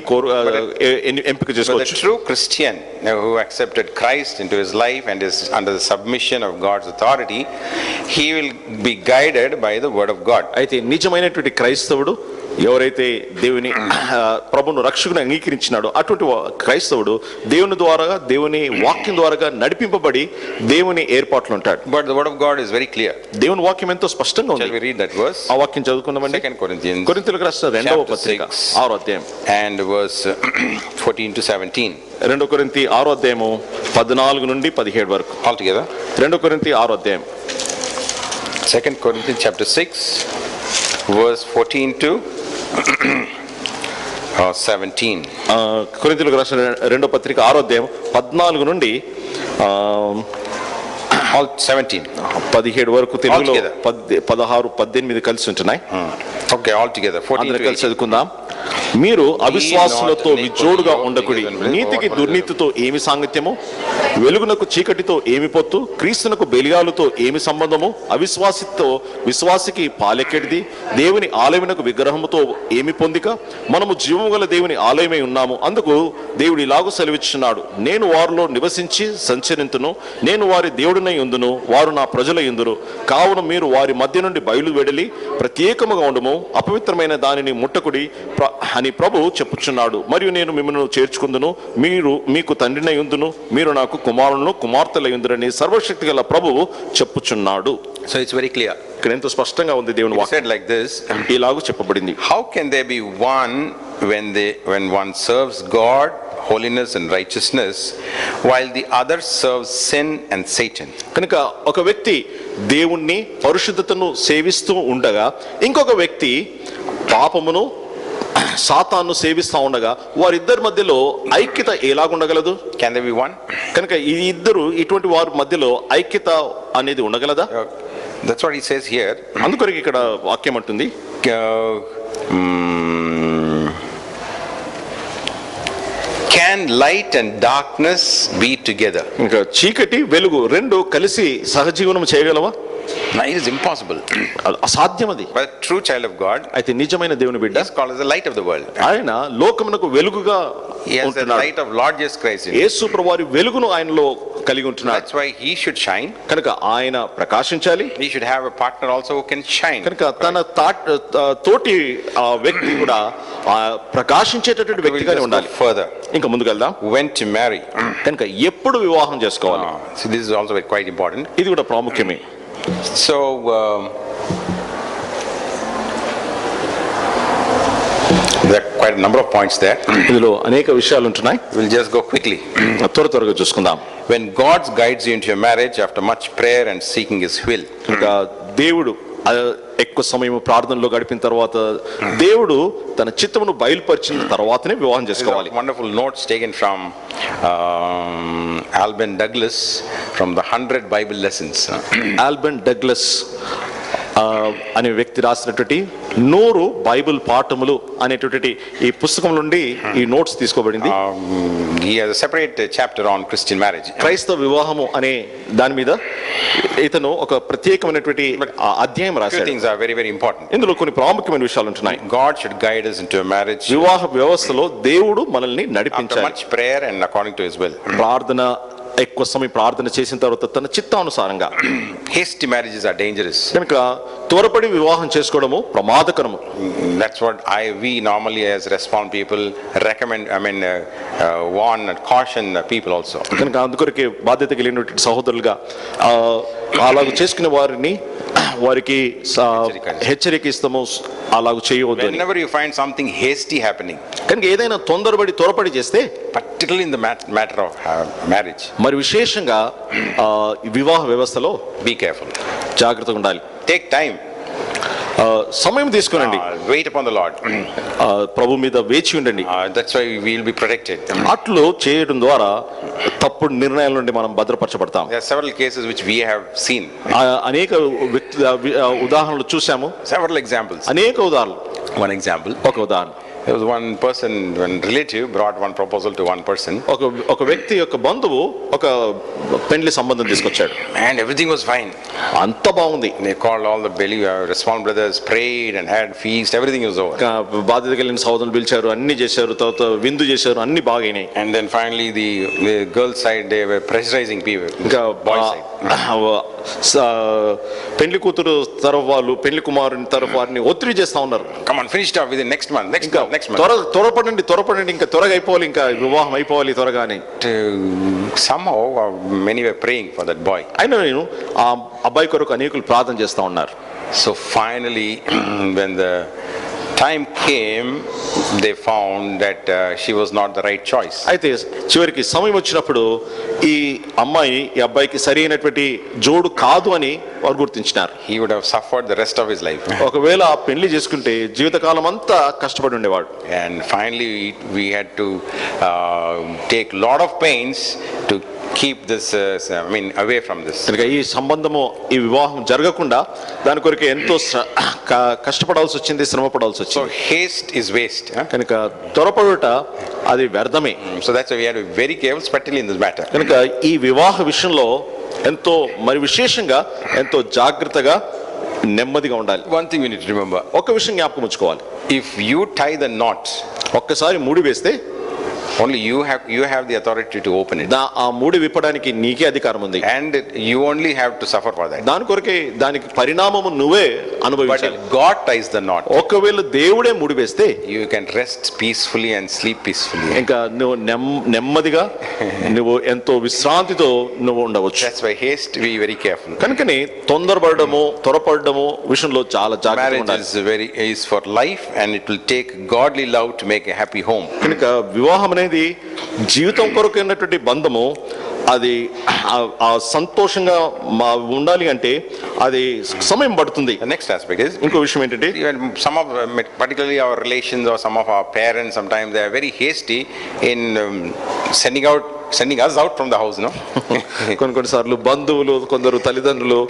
ఎంపిక But the చేసుకోవచ్చు. true Christian who accepted Christ into his life and is under the submission of God's authority, he will be guided by the word of God. అయితే నిజమైనటువంటి క్రైస్తవుడు ఎవరైతే దేవుని ప్రభువును రక్షకుని అంగీకరించినాడో అటువంటి క్రైస్తవుడు దేవుని ద్వారా దేవుని వాక్యం ద్వారా నడిపింపబడి దేవుని ఏర్పాట్లు ఉంటాడు. But the word of God is very clear. దేవుని వాక్యం ఎంతో స్పష్టంగా ఉంది. Shall we read that verse? ఆ వాక్యం చదువుకుందామండి. 2 Corinthians కొరింథీయులకు రాసిన 2వ పత్రిక 6వ అధ్యాయం and verse 14 to 17. 2 కొరింథీ 6వ అధ్యాయము 14 నుండి 17 వరకు. All together. 2 కొరింథీ 6వ అధ్యాయం. 2 Corinthians chapter 6 verse 14 to 17. కొరింథీయులకు రాసిన 2వ పత్రిక 6వ అధ్యాయం 14 నుండి All 17. 17 వరకు తెలుగులో Altogether. 16 18 కలిసి ఉంటున్నాయి. Okay, all together 14 అందరూ to కలిసి 18. చదువుకుందాం. మీరు అవిశ్వాసులతో విజోడుగా ఉండకుడి. నీతికి దుర్నీతితో ఏమి సాంగత్యము? వెలుగునకు చీకటితో ఏమి పొత్తు? క్రీస్తునకు బెలియాలతో ఏమి సంబంధము? అవిశ్వాసితో విశ్వాసికి పాలెకెడిది? దేవుని ఆలయమునకు విగ్రహముతో ఏమి పొందిక? మనము జీవము గల దేవుని ఆలయమై ఉన్నాము. అందుకు దేవుడు ఇలాగూ సెలవిచ్చున్నాడు, నేను వారిలో నివసించి సంచరింతును, నేను వారి దేవుడినై ఉందును, వారు నా ప్రజల యుందురు. కావున మీరు వారి మధ్య నుండి బయలు వెడలి ప్రత్యేకముగా ఉండము, అపవిత్రమైన దానిని ముట్టకుడి అని ప్రభువు చెప్పుచున్నాడు. మరియు నేను మిమ్మల్ని చేర్చుకుందును, మీరు మీకు తండ్రినై ఉందును, మీరు నాకు కుమారులను కుమార్తెలై ఉందురని సర్వశక్తి గల ప్రభువు చెప్పుచున్నాడు. So it's very clear. ఇక్కడ ఎంతో స్పష్టంగా ఉంది దేవుని It వాక్యం. said like this. ఇలాగూ చెప్పబడింది. How can there be one when one serves God, holiness and righteousness, while the other serves sin and Satan? కనుక ఒక వ్యక్తి దేవుణ్ణి పరిశుద్ధతను సేవిస్తూ ఉండగా ఇంకొక వ్యక్తి పాపమును సాతాను సేవిస్తూ ఉండగా వారిద్దరి మధ్యలో ఐక్యత ఎలాగుండగలదు? Can there be one? కనుక ఈ ఇద్దరు ఇటువంటి వారి మధ్యలో ఐక్యత అనేది ఉండగలదా? That's what he says here. అందుకొరకు ఇక్కడ వాక్యం అంటుంది, can light and darkness be together? ఇంకా చీకటి వెలుగు రెండు కలిసి సహజీవనం చేయగలవా? Now it is impossible. అసాధ్యం అది. But a true child of God అయితే నిజమైన దేవుని బిడ్డ is called as the light of the world. ఆయన లోకమునకు వెలుగుగా He has the ఉంటున్నాడు. light of Lord Jesus Christ in him. యేసు ప్రభువారి వెలుగును ఆయనలో కలిగి ఉంటున్నాడు. That's why he should shine. కనుక ఆయన ప్రకాశించాలి. He should have a partner also who can shine. కనుక తన తోటి వ్యక్తి కూడా ప్రకాశించేటటువంటి వ్యక్తిగానే ఉండాలి. Further, ఇంకా ముందుకెళ్దాం. when to marry? కనుక ఎప్పుడు వివాహం చేసుకోవాలి? So this is also quite important. ఇది కూడా ప్రాముఖ్యమే. So there are quite a number of points there. ఇందులో అనేక విషయాలు ఉంటున్నాయి. We'll just go quickly. త్వరగా చూసుకుందాం. When God guides you into your marriage after much prayer and seeking his will. కనుక దేవుడు ఎక్కువ సమయం ప్రార్థనలో గడిపిన తర్వాత దేవుడు తన చిత్తమును బయలుపరిచిన తర్వాతనే వివాహం చేసుకోవాలి. Wonderful notes taken from Alban Douglas from the 100 Bible lessons. ఆల్బన్ Douglas అనే వ్యక్తి రాసినటువంటి 100 బైబిల్ పాఠములు అనేటువంటి ఈ పుస్తకం నుండి ఈ నోట్స్ తీసుకోబడింది. He has a separate chapter on Christian marriage. క్రైస్తవ వివాహము అనే దాని మీద ఇతను ఒక ప్రత్యేకమైనటువంటి అధ్యాయం Few రాశాడు. things are very, very important. ఇందులో కొన్ని ప్రాముఖ్యమైన విషయాలు ఉంటున్నాయి. God should guide us into a marriage వివాహ వ్యవస్థలో దేవుడు మనల్ని after నడిపించాలి. much prayer and according to His will. ప్రార్థన, ఎక్కువ సమయం ప్రార్థన చేసిన తర్వాత తన చిత్తానుసారంగా. Hasty marriages are dangerous. కనుక త్వరపడి వివాహం చేసుకోవడము ప్రమాదకరము. That's what we normally as responsible people recommend, warn and caution people also. కనుక అందుకొరకే బాధ్యత కలిగినటువంటి సహోదరులుగా అలాగ చేసుకునే వారికి హెచ్చరిక ఇస్తాము, అలాగ చేయవద్దు. Whenever you find something hasty happening, కనుక ఏదైనా త్వరపడి చేస్తే, particularly in the matter of marriage, మరి విశేషంగా వివాహ వ్యవస్థలో be careful. జాగ్రత్తగా ఉండాలి. Take time. సమయం తీసుకునండి. Wait upon the Lord. ప్రభు మీద వేచి ఉండండి. That's why we will be protected. అట్లు చేయడం ద్వారా తప్పుడు నిర్ణయాల నుండి మనం భద్రపరచబడతాం. There are several cases which we have seen. అనేక ఉదాహరణలు చూసాము. Several examples. అనేక ఉదాహరణలు. One example. ఒక ఉదాహరణ. There was one person, one relative brought one proposal to one person. ఒక వ్యక్తి యొక్క బంధువు ఒక పెండ్లి సంబంధం తీసుకొచ్చాడు. And everything was fine. అంత బాగుంది. They called all the responsible brothers, prayed and had feast, everything was over. బాధ్యత కలిగిన సహోదరులు పిలిచారు, అన్ని చేశారు, తర్వాత విందు చేశారు, అన్ని బాగాయినాయి. And then finally the girl side, they were pressurizing people. ఇంకా boy side. పెండ్లి కూతురు తరఫు వాళ్ళు పెండ్లి కుమారుని తరఫు వారిని ఒత్తిడి చేస్తా ఉన్నారు. Come on, finish it off within next month. త్వరపడండి, ఇంకా త్వరగా అయిపోవాలి, ఇంకా వివాహం అయిపోవాలి త్వరగా అని. Somehow many were praying for that boy. అయినా నేను ఆ అబ్బాయి కొరకు అనేకులు ప్రార్థన చేస్తా ఉన్నారు. So finally when the time came, they found that she was not the right choice. అయితే చివరికి సమయం వచ్చినప్పుడు ఈ అబ్బాయికి సరైనటువంటి జోడు కాదు అని వారు గుర్తించినారు. He would have suffered the rest of his life. ఒకవేళ ఆ పెళ్లి చేసుకుంటే జీవితకాలం అంతా కష్టపడి ఉండేవాడు. And finally we had to take lot of pains to keep this away from this. కనుక ఈ సంబంధము, ఈ వివాహం జరగకుండా దాని కొరకు ఎంతో కష్టపడాల్సి వచ్చింది, శ్రమ పడాల్సి వచ్చింది. So haste is waste. కనుక త్వరపడుట అది వ్యర్థమే. So that's why we have to be very careful, especially in this matter. కనుక ఈ వివాహ విషయంలో ఎంతో మరి విశేషంగా ఎంతో జాగ్రత్తగా నెమ్మదిగా ఉండాలి. One thing we need to remember. ఒక విషయం జ్ఞాపకం ఉంచుకోవాలి. If you tie the knot, ఒక్కసారి ముడి వేస్తే only you have the authority to open it. ఆ ముడి విప్పడానికి నీకే అధికారం ఉంది. And you only have to suffer for that. దాని కొరకే దానికి పరిణామము నువ్వే అనుభవించాలి. But if God ties the knot, ఒకవేళ దేవుడే ముడి వేస్తే you can rest peacefully and sleep peacefully. ఇంకా నువ్వు నెమ్మదిగా నువ్వు ఎంతో విశ్రాంతితో నువ్వు ఉండవచ్చు. That's why haste, be very careful. కనుకనే త్వరపడము విషయంలో చాలా జాగ్రత్తగా ఉండాలి. Marriage is for life and it will take godly love to make a happy home. కనుక వివాహం అనేది జీవితం కొరకు ఉన్నటువంటి బంధము. అది ఆ సంతోషంగా ఉండాలి అంటే అది సమయం పడుతుంది. The next aspect is, ఇంకో విషయం ఏంటంటే, even some of particularly our relations or some of our parents, sometimes they are very hasty in sending us out from the house, no? కొన్నిసార్లు బంధువులు, కొందరు తల్లిదండ్రులు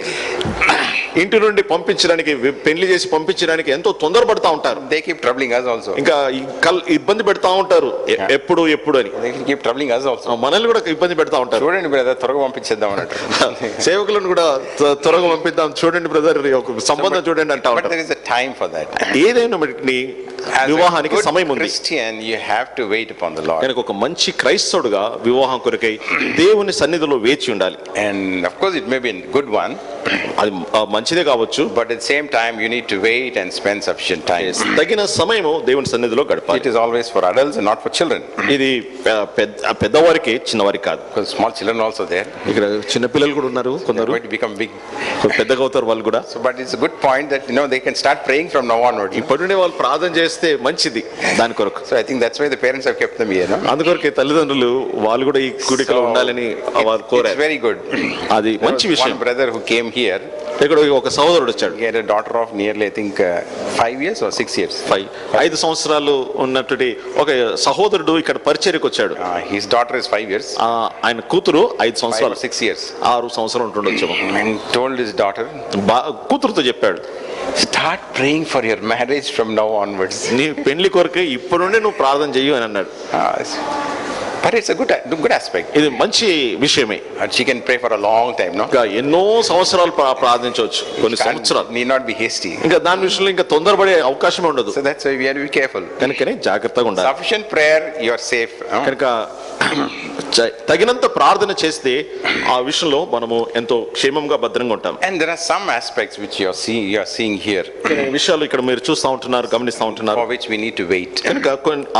ఇంటి నుండి పంపించడానికి, పెళ్లి చేసి పంపించడానికి ఎంతో తొందరపడతా ఉంటారు. They keep troubling us also. ఇంకా ఇబ్బంది పెడతా ఉంటారు, ఎప్పుడు అని. They keep troubling us also. మనల్ని కూడా ఇబ్బంది పెడతా ఉంటారు. చూడండి బ్రదర్, త్వరగా పంపించేద్దాం అన్నట్టు. సేవకులను కూడా త్వరగా పంపిద్దాం, చూడండి బ్రదర్, ఒక సంబంధం చూడండి అంటా ఉంటారు. But there is a time for that. ఏదైనా వివాహానికి సమయం ఉంది. Christian, you have to wait upon the Lord. కనుక ఒక మంచి క్రైస్తవుడుగా వివాహం కొరకై దేవుని సన్నిధిలో వేచి ఉండాలి. And of course it may be a good one. అది మంచిదే కావచ్చు. But at the same time you need to wait and spend sufficient time. తగిన సమయము దేవుని సన్నిధిలో గడపాలి. It is always for adults and not for children. ఇది పెద్దవారికి, చిన్నవారికి కాదు. Because small children also there. ఇక్కడ చిన్న పిల్లలు కూడా ఉన్నారు, కొందరు going to become big. పెద్దగా అవుతారు వాళ్ళు కూడా. So but it's a good point that they can start start praying from now onwards. ఇప్పటి నుండి వాళ్ళు ప్రార్థన చేస్తే మంచిది దాని కొరకు. So I think that's why the parents have kept them here, no? అందుకొరకే తల్లిదండ్రులు వాళ్ళు కూడా ఈ కూడికలో ఉండాలని వారు It's కోరారు. very good. అది There మంచి was విషయం. one brother who came here. ఇక్కడ ఒక సహోదరుడు వచ్చాడు. He had a daughter of nearly, I think, 5 years or 6 years. 5 సంవత్సరాలు ఉన్నటువంటి ఒక సహోదరుడు ఇక్కడ పరిచర్యకు వచ్చాడు. His daughter is 5 years. ఆయన కూతురు 5 5 or సంవత్సరాలు 6 years. 6 సంవత్సరాలు ఉంటుండొచ్చు. And told his daughter, కూతురుతో చెప్పాడు, start praying for your marriage from now onwards. నీ పెళ్లి కొరకే ఇప్పుడు నుండి నువ్వు ప్రార్థన చెయ్యు అని అన్నాడు. But it's a good aspect. ఇది మంచి విషయమే. And she can pray for a long time, no? ఇంకా ఎన్నో సంవత్సరాలు ప్రార్థించవచ్చు, కొన్ని సంవత్సరాలు. Need not be hasty. ఇంకా దాని విషయంలో ఇంకా తొందరపడే అవకాశమే ఉండదు. So that's why we have to be careful. కనుకనే జాగ్రత్తగా ఉండాలి. Sufficient prayer, you are safe. కనుక తగినంత ప్రార్థన చేస్తే ఆ విషయంలో మనము ఎంతో క్షేమంగా భద్రంగా ఉంటాం. And there are some aspects which you are seeing here, కొన్ని విషయాలు ఇక్కడ మీరు చూస్తూ ఉంటున్నారు, గమనిస్తూ ఉంటున్నారు. for which we need to wait. కనుక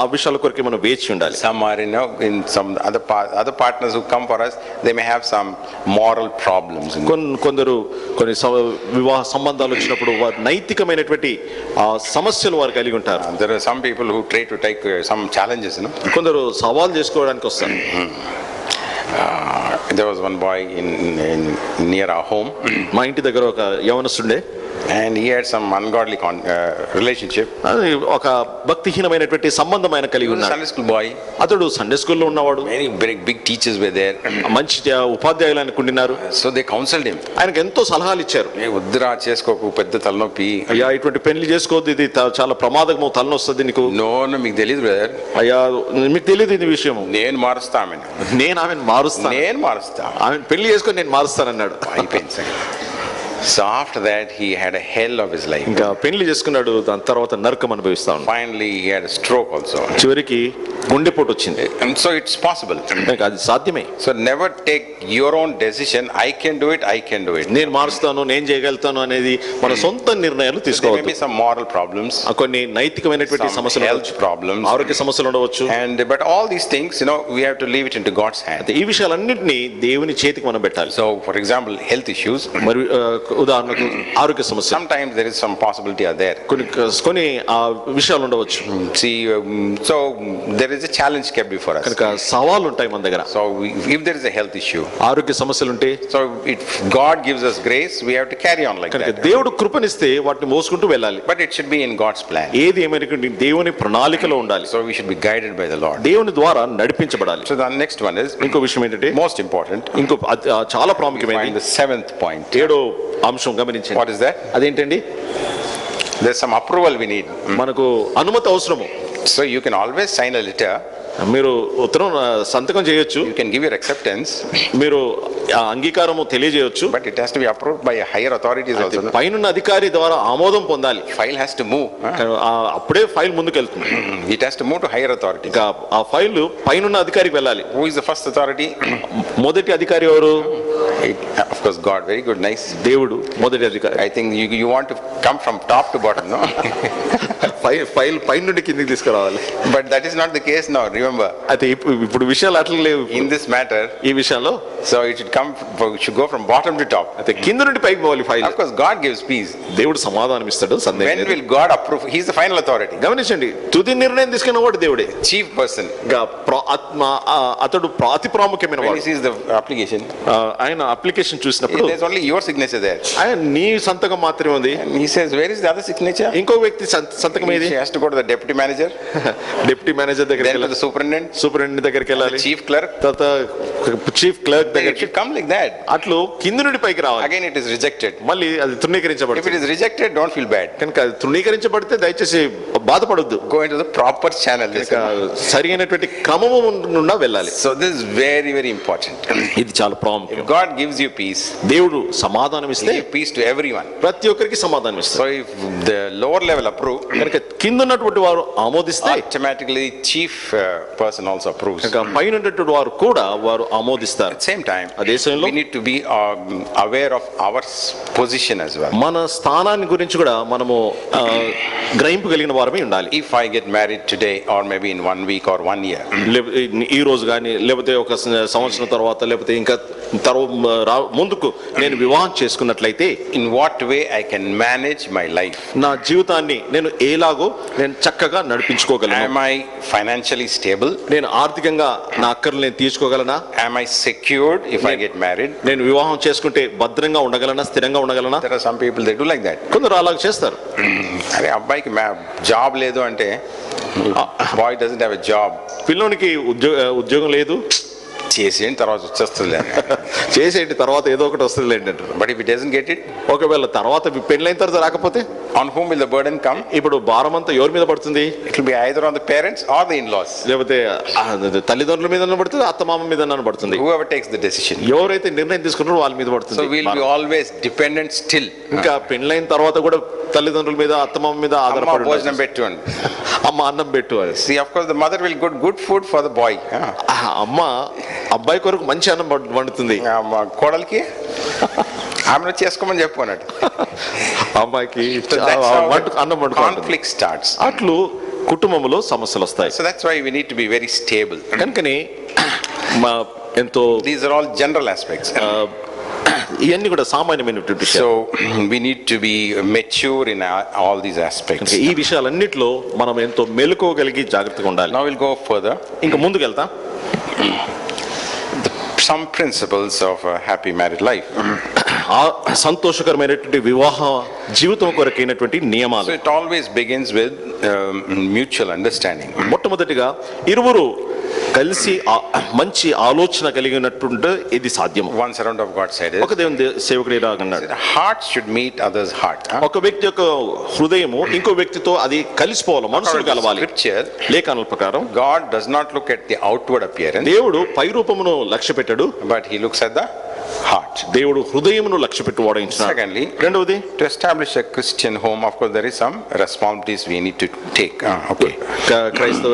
ఆ విషయాల కొరకే మనం వేచి ఉండాలి. Some are, in some other partners who come for us, they may have some moral problems. కొందరు కొన్ని వివాహ సంబంధాలు వచ్చినప్పుడు వారు నైతికమైనటువంటి సమస్యలు వారు కలిగి ఉంటారు. There are some people who try to take some challenges, కొందరు సవాల్ చేసుకోవడానికి వస్తారు. There was one boy in near our home, మా ఇంటి దగ్గర ఒక యవనస్తుడే, and he had some ungodly relationship. అది ఒక భక్తిహీనమైనటువంటి సంబంధం ఆయన He కలిగి was a ఉన్నాడు. Sunday school boy. అతడు సండే స్కూల్లో ఉన్నవాడు. Many big teachers were there. మంచి ఉపాధ్యాయులు అనుకుంటున్నారు. So they counseled him. ఆయనకు ఎంతో సలహాలు ఇచ్చారు. వద్దురా చేసుకోకు, పెద్ద తలనొప్పి. అయ్యా ఇటువంటి పెళ్లి చేసుకోవద్దు, ఇది చాలా ప్రమాదకము, తలనొస్తుంది నీకు. నో మీకు తెలియదు బ్రదర్. అయ్యా మీకు తెలియదు ఇది విషయం. నేను మారుస్తా ఆమెను. నేను ఆమెను మారుస్తాను. నేను మారుస్తా. ఆమె పెళ్లి చేసుకొని నేను మారుస్తానన్నాడు. అయిపోయింది. So after that he had a hell of his life. ఇంకా పెళ్లి చేసుకున్నాడు, దాని తర్వాత నరకం అనుభవిస్తా ఉన్నాడు. Finally he had a stroke also. చివరికి గుండెపోటు వచ్చింది. And so it's possible. అది సాధ్యమే. So never take your own decision, I can do it. నేను మారుస్తాను, నేను చేయగలుగుతాను అనేది మన సొంత నిర్ణయాలు There may తీసుకోవద్దు. be some moral problems, కొన్ని నైతికమైనటువంటి some సమస్యలు health ఉండవచ్చు, problems, ఆరోగ్య సమస్యలు ఉండవచ్చు. but all these things, we have to leave it into God's hand. ఈ విషయాలన్నింటినీ దేవుని చేతికి మనం పెట్టాలి. So for example, health issues, మరి ఉదాహరణకు ఆరోగ్య సమస్య, sometimes there is some possibility are there. కొన్ని విషయాలు ఉండవచ్చు. See, so there is a challenge kept before us. కనుక సవాళ్ళు ఉంటాయి మన దగ్గర. So if there is a health issue, ఆరోగ్య సమస్యలు ఉంటే, so if God gives us grace, we have to carry on like కనుక that. దేవుడు కృపనిస్తే వాటిని మోసుకుంటూ వెళ్ళాలి. But it should be in God's plan. ఏది ఏమైనా దేవుని ప్రణాళికలో ఉండాలి. So we should be guided by the Lord. దేవుని ద్వారా నడిపించబడాలి. So the next one is ఇంకో విషయం ఏంటంటే, most important. ఇంకో చాలా We ప్రాముఖ్యమైనది find the 7th point. 7వ అంశం గమనించండి. What is that? అదేంటండి? There's some approval we need. మనకు అనుమతి అవసరము. So you can always sign a letter. మీరు ఉత్తరం సంతకం చేయొచ్చు, You can give your acceptance, మీరు అంగీకారము తెలియజేయొచ్చు. but it has to be approved by higher authorities also. పైనున్న అధికారి ద్వారా ఆమోదం పొందాలి. File has to move. అప్పుడే ఫైల్ ముందుకెళ్తుంది. It has to move to higher authorities. ఇంకా ఆ ఫైల్ పైనున్న అధికారికి వెళ్ళాలి. Who is the first authority? మొదటి అధికారి ఎవరు? Of course, God. Very good, nice. దేవుడు మొదటి అధికారి. I think you want to come from top to bottom, no? File పైన నుండి కిందికి తీసుకురావాలి. But that is not the case now. Remember, అయితే ఇప్పుడు విషయాలు అట్లా లేవు in this matter. ఈ విషయంలో. So it should go from bottom to top. అయితే కింద నుండి పైకి పోవాలి file. Of course, God gives peace. దేవుడు సమాధానం ఇస్తాడు, సందేహం When లేదు. will God approve? He is the final authority. గమనించండి, తుది నిర్ణయం తీసుకున్న వాడు దేవుడే. Chief person. అతడు అతి ప్రాముఖ్యమైన When వాడు. he sees the application, ఆయన అప్లికేషన్ చూసినప్పుడు there's only your signature there. ఆయన నీ సంతకం మాత్రమే ఉంది. And he says, where is the other signature? ఇంకో వ్యక్తి సంతకం ఏది? He has to go to the deputy manager, deputy manager దగ్గరికి then to the వెళ్ళాలి, superintendent, సూపరింటెండెంట్ దగ్గరికి వెళ్ళాలి, chief clerk. తర్వాత చీఫ్ క్లర్క్ It దగ్గరికి. should come like that. అట్లు కింద నుండి పైకి రావాలి. Again, it is rejected. మళ్ళీ అది If తృణీకరించబడుతుంది. it is rejected, don't feel bad. కనుక అది తృణీకరించబడితే దయచేసి బాధపడొద్దు. Go into the proper channel. కనుక సరైనటువంటి క్రమము నుండి వెళ్ళాలి. So this is very, very important. ఇది చాలా ప్రాముఖ్యం. If God gives you peace, దేవుడు సమాధానం He ఇస్తే gives peace to everyone. ప్రతి ఒక్కరికి సమాధానం ఇస్తాడు. So if the lower level approve, కనుక కింద ఉన్నటువంటి వారు ఆమోదిస్తే automatically chief person also approves. కనుక పైన ఉన్నటువంటి వారు కూడా వారు ఆమోదిస్తారు. At the same time, అదే సమయంలో we need to be aware of our position as well. మన స్థానాన్ని గురించి కూడా మనము గ్రహింపు కలిగిన వారమే ఉండాలి. If I get married today or maybe in 1 week or 1 year, ఈ రోజు కానీ లేకపోతే ఒక సంవత్సరం తర్వాత లేకపోతే ఇంకా ముందుకు నేను వివాహం చేసుకున్నట్లయితే in what way I can manage my life. నా జీవితాన్ని నేను ఎలాగో నేను చక్కగా నడిపించుకోగలను. Am I financially stable? నేను ఆర్థికంగా నా అక్కర్లు నేను తీర్చుకోగలనా? Am I secured if I get married? నేను వివాహం చేసుకుంటే భద్రంగా ఉండగలనా, స్థిరంగా ఉండగలనా? There are some people they do like that. కొందరు అలాగ చేస్తారు. అరే అబ్బాయికి జాబ్ లేదు అంటే boy doesn't have a job. పిల్లోనికి ఉద్యోగం లేదు, చేసేయండి తర్వాత వచ్చేస్తుంది. చేసేటి తర్వాత ఏదో ఒకటి వస్తుంది అంటారు. But if it doesn't get it, ఒకవేళ తర్వాత పెళ్ళైన తర్వాత రాకపోతే on whom will the burden come? ఇప్పుడు భారం అంతా ఎవరి మీద పడుతుంది? It will be either on the parents or the in-laws. లేకపోతే తల్లిదండ్రుల మీద పడుతుంది, అత్తమామ మీద పడుతుంది. Whoever takes the decision. ఎవరైతే నిర్ణయం తీసుకుంటారో వాళ్ళ మీద పడుతుంది. So we'll be always dependent still. ఇంకా పెళ్ళైన తర్వాత కూడా తల్లిదండ్రుల మీద అత్తమామ మీద ఆధారపడి భోజనం పెట్టు అని, అమ్మ అన్నం పెట్టు అని. See, of course the mother will get good food for the boy. అమ్మ అబ్బాయి కొరకు మంచి అన్నం వండుతుంది, కోడలికి ఆమెను చేసుకోమని చెప్పు అన్నట్టు. అమ్మాయికి అన్నం వండుకో. Conflict starts. అట్లు కుటుంబంలో సమస్యలు వస్తాయి. So that's why we need to be very stable. కనుకని ఎంతో These are all general aspects. ఇవన్నీ కూడా సామాన్యమైనటువంటి So we need to be mature in all these aspects. ఈ విషయాలన్నిటిలో మనం ఎంతో మెలకువగలిగి జాగ్రత్తగా ఉండాలి. Now we'll go further. ఇంకా ముందుకు వెళ్తాం. Some principles of a happy married life. సంతోషకరమైనటువంటి వివాహ జీవితం కొరకైనటువంటి నియమాలు. So it always begins with mutual understanding. మొట్టమొదటిగా ఇరువురు కలిసి మంచి ఆలోచన కలిగినట్టుంటే ఇది సాధ్యం. One servant of God said it. ఒక దేవుని సేవకుడు అన్నాడు, heart should meet other's heart. ఒక వ్యక్తి యొక్క హృదయము ఇంకో వ్యక్తితో అది కలిసిపోవాలి, మనసులు కలవాలి. Scripture, లేఖనాల ప్రకారం God does not look at the outward appearance. దేవుడు పై రూపమును లక్ష్య పెట్టాడు, but he looks at the heart. దేవుడు హృదయమును లక్ష్య పెట్టి వాడించాడు. Secondly, రెండవది, to establish a Christian home, of course there is some responsibilities we need to take. Okay. క్రైస్తవ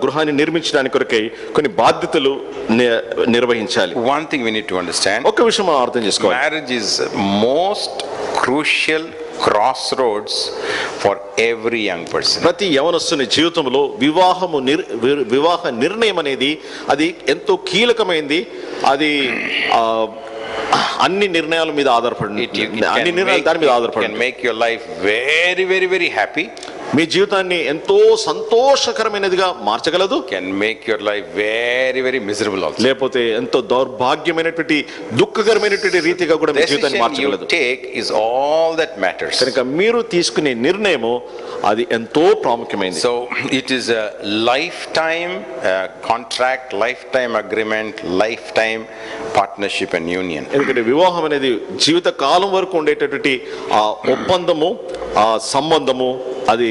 గృహాన్ని నిర్మించడానికి కొరకై కొన్ని బాధ్యతలు నిర్వహించాలి. One thing we need to understand, ఒక విషయం మనం అర్థం చేసుకోవాలి. marriage is most crucial crossroads for every young person. ప్రతి యవనస్తుని జీవితంలో వివాహ నిర్ణయం అనేది అది ఎంతో కీలకమైంది. అది అన్ని నిర్ణయాల మీద ఆధారపడి, అన్ని నిర్ణయాలు దాని మీద ఆధారపడి can make your life very very very happy. మీ జీవితాన్ని ఎంతో సంతోషకరమైనదిగా మార్చగలదు. Can make your life very very miserable also. లేకపోతే ఎంతో దౌర్భాగ్యమైనటువంటి దుఃఖకరమైనటువంటి రీతిగా కూడా మీ జీవితాన్ని మార్చగలదు. Decision you take is all that matters. కనుక మీరు తీసుకునే నిర్ణయము అది ఎంతో ప్రాముఖ్యమైనది. So it is a lifetime contract, lifetime agreement, lifetime partnership and union. ఎందుకంటే వివాహం అనేది జీవిత కాలం వరకు ఉండేటటువంటి ఆ ఒప్పందము, ఆ సంబంధము, అది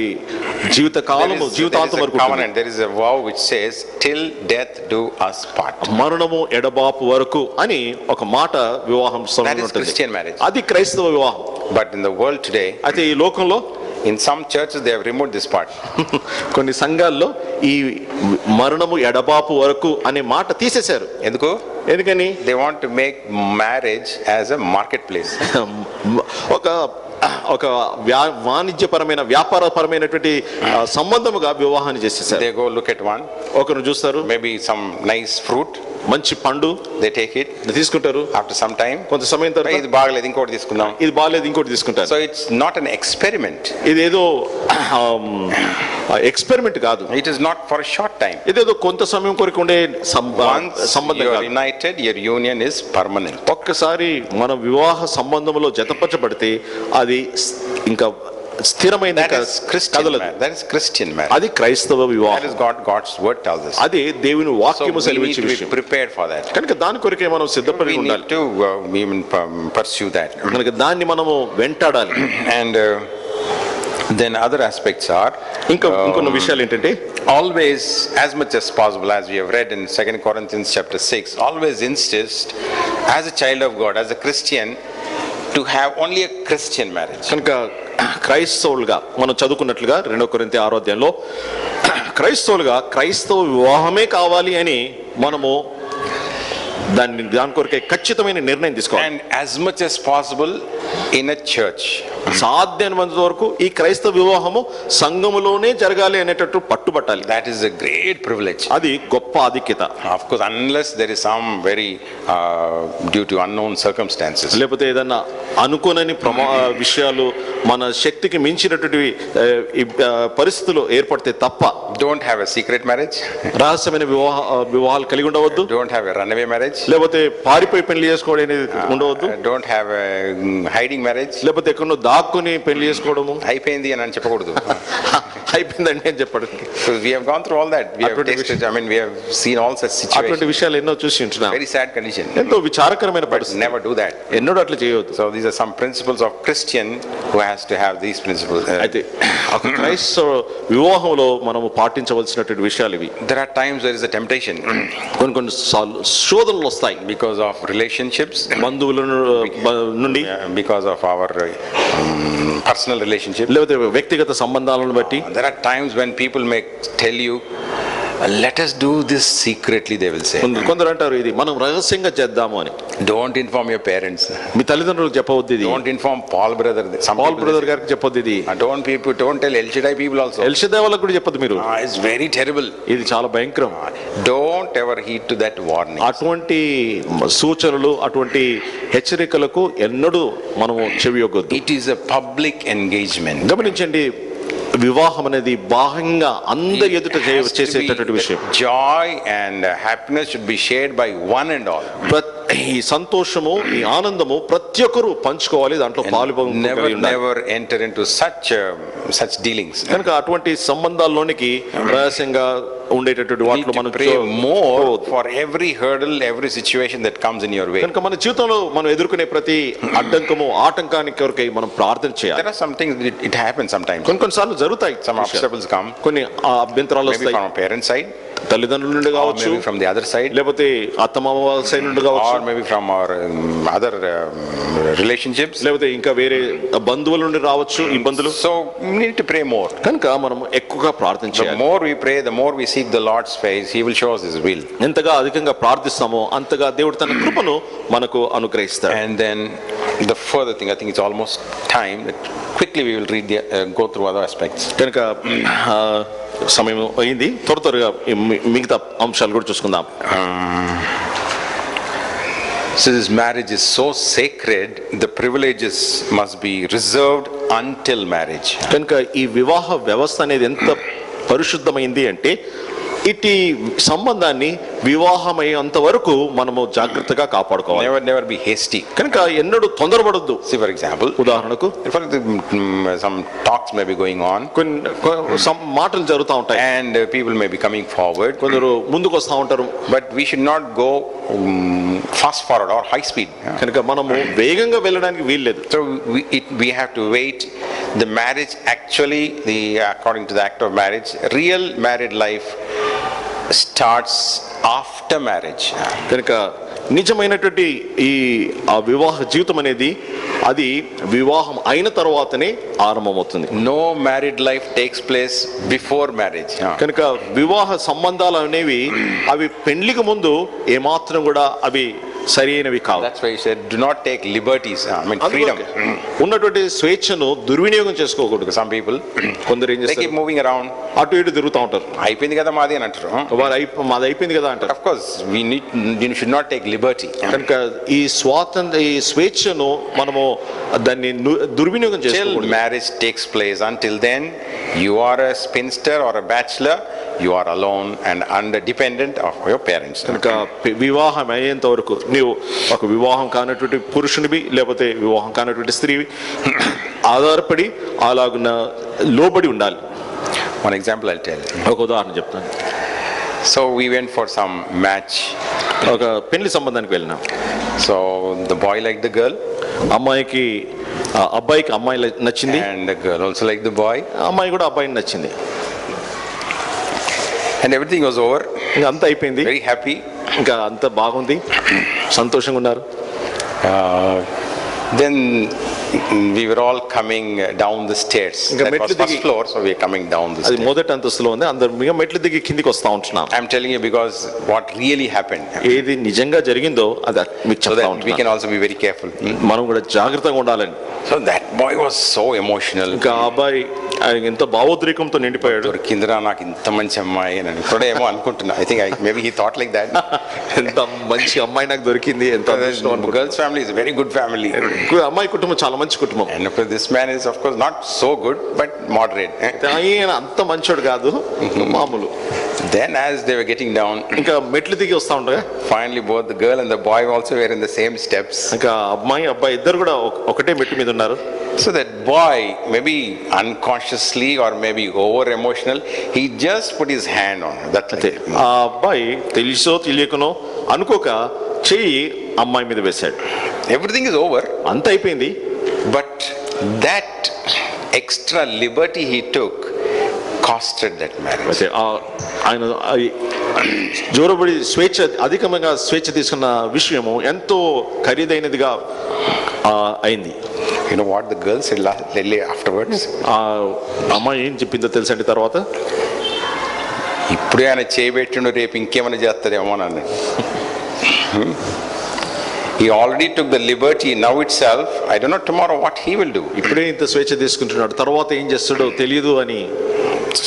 జీవిత కాలము, జీవితాంతం వరకు. There is a vow which says till death do us part. మరణము ఎడబాపు వరకు అని ఒక మాట వివాహం That is Christian marriage. అది క్రైస్తవ వివాహం. But in the world today, అయితే ఈ లోకంలో in some churches they have removed this part. కొన్ని సంఘాల్లో ఈ మరణము ఎడబాపు వరకు అనే మాట తీసేశారు. ఎందుకని? They want to make marriage as a marketplace. ఒక వాణిజ్యపరమైన వ్యాపారపరమైనటువంటి సంబంధముగా వివాహాన్ని చేసేసారు. They go look at one. ఒకరు చూస్తారు, maybe some nice fruit, మంచి పండు, they take it, తీసుకుంటారు. after some time, కొంత సమయం తర్వాత ఇది బాగలేదు ఇంకోటి తీసుకుందాం, ఇది బాగలేదు ఇంకోటి తీసుకుంటారు. so it's not an experiment. ఇదేదో ఎక్స్పెరిమెంట్ కాదు. It is not for a short time. ఇదేదో కొంత సమయం కొరకు ఉండే సంబంధం you are కాదు. united, your union is permanent. ఒక్కసారి మన వివాహ సంబంధంలో జతపరచబడితే అది ఇంకా స్థిరమైన That is Christian marriage. అది క్రైస్తవ వివాహం. That is God's word tells us. అది దేవుని వాక్యము So we need సెలవిచ్చే to be విషయం. prepared for that. కనుక దాని కొరకే మనం సిద్ధపడి We ఉండాలి. need to even pursue that. కనుక దాన్ని మనము వెంటాడాలి. And then other aspects are ఇంకొన్ని విషయాలు ఏంటంటే, always, as much as possible, as we have read in 2 Corinthians chapter 6, always insist as a child of God, as a Christian, to have only a Christian marriage. కనుక క్రైస్తవులుగా మనం చదువుకున్నట్లుగా 2 కొరింథీ 6వ అధ్యాయంలో క్రైస్తవులుగా క్రైస్తవ వివాహమే కావాలి అని మనము దాని కొరకే ఖచ్చితమైన నిర్ణయం తీసుకోవాలి. And as much as possible in a church. సాధ్యమైనంత వరకు ఈ క్రైస్తవ వివాహము సంఘములోనే జరగాలి అనేటట్టు పట్టుబట్టాలి. That is a great privilege. అది గొప్ప ఆధిక్యత. Of course, unless there is some very due to unknown circumstances. లేకపోతే ఏదన్నా అనుకోనని విషయాలు మన శక్తికి మించినటువంటి పరిస్థితులు ఏర్పడితే తప్ప. Don't have a secret marriage. రహస్యమైన వివాహాలు కలిగి ఉండవద్దు. Don't have a runaway marriage. లేకపోతే పారిపోయి పెళ్లి చేసుకోవడం అనేది ఉండవద్దు. Don't have a hiding marriage. లేకపోతే ఎక్కడో దాక్కుని పెళ్లి చేసుకోవడము. అయిపోయింది అని చెప్పకూడదు. అయిపోయిందండి అని చెప్పడం. So we have gone through all that. We have tasted, I mean we have seen all such situations. అటువంటి విషయాలు ఎన్నో చూసి ఉంటున్నాం. Very sad condition. ఎంతో విచారకరమైన పరిస్థితి. Never do that. ఎన్నడూ అట్లా చేయవద్దు. So these are some principles of Christian who has to have these principles. అయితే ఒక క్రైస్తవ వివాహంలో మనము పాటించవలసినటువంటి విషయాలు ఇవి. There are times there is a temptation. కొన్ని సార్లు శోధనలు వస్తాయి. Because of relationships. బంధువుల నుండి. Because of our personal relationship. లేకపోతే వ్యక్తిగత సంబంధాలను బట్టి. There are times when people may tell you, let us do this secretly, they will say. కొందరు అంటారు ఇది మనం రహస్యంగా చేద్దాము అని. Don't inform your parents. మీ తల్లిదండ్రులకు చెప్పవద్దు ఇది. Don't inform Paul brother. Paul brother గారికి చెప్పొద్దు ఇది. Don't tell El Shaddai people also. El Shaddai వాళ్ళకు కూడా చెప్పొద్దు మీరు. It's very terrible. ఇది చాలా భయంకరం. Don't ever heed to that warning. అటువంటి సూచనలు అటువంటి హెచ్చరికలకు ఎన్నడూ మనము చెవియొగ్గొద్దు. It is a public engagement. గమనించండి, వివాహం అనేది బాహ్యంగా అందరి ఎదుట చేసేటటువంటి విషయం. Joy and happiness should be shared by one and all. ఈ సంతోషము ఈ ఆనందము ప్రతి ఒక్కరు పంచుకోవాలి, దాంట్లో పాలుపంచుకోవాలి. Never enter into such dealings. కనుక అటువంటి సంబంధాల్లోనికి రహస్యంగా ఉండేటటువంటి వాటిలో మనం pray more for every hurdle, every situation that comes in your way. కనుక మన జీవితంలో మనం ఎదుర్కొనే ప్రతి అడ్డంకము ఆటంకానికి కొరకై మనం ప్రార్థన చేయాలి. There are some things it happens sometimes. కొన్నిసార్లు జరుగుతాయి, some obstacles come. కొన్ని అభ్యంతరాలు వస్తాయి. Maybe from a parent side, తల్లిదండ్రుల నుండి కావచ్చు, maybe from the other side, లేకపోతే అత్తమామ వాళ్ళ సైడ్ నుండి కావచ్చు, or maybe from our other relationships, లేకపోతే ఇంకా వేరే బంధువుల నుండి రావచ్చు ఇబ్బందులు. So we need to pray more. కనుక మనం ఎక్కువగా ప్రార్థన చేయాలి. The more we pray, the more we seek the Lord's face, he will show us his will. ఎంతగా అధికంగా ప్రార్థిస్తామో అంతగా దేవుడు తన కృపను మనకు అనుగ్రహిస్తాడు. And then the further thing, I think it's almost time that quickly we will read go through other aspects. కనుక సమయం అయింది, త్వరగా మిగతా అంశాలు కూడా చూసుకుందాం. So this marriage is so sacred, the privileges must be reserved until marriage. కనుక ఈ వివాహ వ్యవస్థ అనేది ఎంత పరిశుద్ధమైంది అంటే ఇటు సంబంధాన్ని వివాహమయ్యేంత వరకు మనము జాగ్రత్తగా కాపాడుకోవాలి. Never be hasty. కనుక ఎన్నడూ తొందరపడొద్దు. See, for example, ఉదాహరణకు some talks may be going on, కొన్ని మాటలు జరుగుతూ ఉంటాయి, and people may be coming forward, కొందరు ముందుకు వస్తూ ఉంటారు. but we should not go fast forward or high speed. కనుక మనము వేగంగా వెళ్ళడానికి వీల్లేదు. So we have to wait. The marriage actually, according to the act of marriage, real married life starts after marriage. కనుక నిజమైనటువంటి ఈ వివాహ జీవితం అనేది అది వివాహం అయిన తర్వాతనే ఆరంభమవుతుంది. No married life takes place before marriage. కనుక వివాహ సంబంధాలు అనేవి అవి పెండ్లికి ముందు ఏమాత్రం కూడా అవి సరైనవి కావు. That's why he said, do not take liberties. I mean freedom. ఉన్నటువంటి స్వేచ్ఛను దుర్వినియోగం చేసుకోకూడదు. Some people, కొందరు ఏం they keep చేస్తారు, moving around, అటు ఇటు తిరుగుతూ ఉంటారు. అయిపోయింది కదా మాది అని అంటారు. మాది అయిపోయింది కదా అంటారు. Of course, you should not take liberty. కనుక ఈ స్వేచ్ఛను మనము దాన్ని దుర్వినియోగం Till చేసుకోకూడదు. marriage takes place, until then you are a spinster or a bachelor, you are alone and dependent of your parents. కనుక వివాహం అయ్యేంత వరకు నీవు ఒక వివాహం కానటువంటి పురుషునివి లేకపోతే వివాహం కానటువంటి స్త్రీవి ఆధారపడి అలాగున్న లోబడి ఉండాలి. One example I'll tell you. ఒక ఉదాహరణ చెప్తాను. So we went for some match. ఒక పెళ్లి సంబంధానికి వెళ్ళినాం. So the boy liked the girl, అబ్బాయికి అమ్మాయి నచ్చింది, and the girl also liked the boy, అమ్మాయి కూడా అబ్బాయిని నచ్చింది. and everything was over. ఇంకా అంతా అయిపోయింది, Very happy. ఇంకా అంత బాగుంది, సంతోషంగా ఉన్నారు. Then We were all coming down the stairs. ఇంకా That was మెట్లు first దిగి- floor, so we are coming down the అది stairs. మొదటి అంతస్తులో ఉంది, అందరు మిగ మెట్లు దిగి కిందికి వస్తా ఉంటున్నాం. I'm telling you because what really happened, ఏది నిజంగా జరిగిందో అది మీకు so చెప్తా that we ఉంటున్నాను. can also be very careful. మనం కూడా జాగ్రత్తగా ఉండాలని. So that boy was so emotional. ఇంకా ఆ అబ్బాయి ఆయన ఎంత భావోద్రేకంతో నిండిపోయాడు. దొరికిందిరా నాకు ఇంత మంచి అమ్మాయి అని కూడా ఏమో అనుకుంటున్నా. I think maybe he thought like that. ఎంత మంచి అమ్మాయి నాకు దొరికింది, ఎంత అదృష్టం అనుకుంటున్నాడు. Girl's family is a very good family. అమ్మాయి కుటుంబం చాలా మంచి కుటుంబం. And of course this man is of course not so good but moderate. ఆయన అంత మంచోడు కాదు, మామూలు. Then as they were getting down, ఇంకా మెట్లు దిగి వస్తా ఉండగా finally both the girl and the boy also were in the same steps. ఇంకా అమ్మాయి అబ్బాయి ఇద్దరు కూడా ఒకటే మెట్టు మీద ఉన్నారు. So that boy, maybe unconsciously or maybe over emotional, he just put his hand on her. That's అంతే. it. ఆ అబ్బాయి తెలుసో తెలియకనో అనుకోక చెయ్యి అమ్మాయి మీద వేశాడు. Everything is over, అంత అయిపోయింది. but that extra liberty he took costed that marriage. అయితే ఆయన జోరబడి స్వేచ్ఛ అధికంగా స్వేచ్ఛ తీసుకున్న విషయము ఎంతో ఖరీదైనదిగా అయింది. You know what the girl said lately afterwards? ఆ అమ్మాయి ఏం చెప్పిందో తెలుసండి తర్వాత? ఇప్పుడే ఆయన చేయబెట్టిండు, రేపు ఇంకేమైనా చేస్తాడేమో అని. He already took the liberty now itself. I don't know tomorrow what he will do. ఇప్పుడే ఇంత స్వేచ్ఛ తీసుకుంటున్నాడు, తర్వాత ఏం చేస్తాడో తెలియదు అని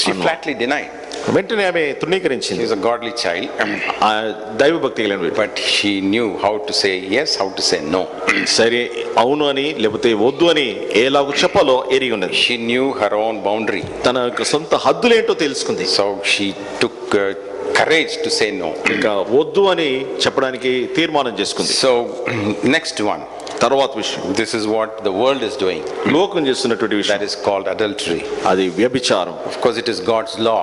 She flatly denied. వెంటనే ఆమె She తృణీకరించింది. is a godly child, ఆ దైవభక్తి కలిగిన వ్యక్తి. but she knew how to say yes, how to say no. సరే అవును అని లేకపోతే వద్దు అని ఎలాగో చెప్పాలో ఎరిగి ఉన్నది. She knew her own boundary. తన యొక్క సొంత హద్దులేంటో తెలుసుకుంది. So she took courage to say no. ఇంకా వద్దు అని చెప్పడానికి తీర్మానం చేసుకుంది. So next one, తర్వాత విషయం, this is what the world is doing. లోకం చేస్తున్నటువంటి That విషయం is called adultery. అది వ్యభిచారం. Of course it is God's law.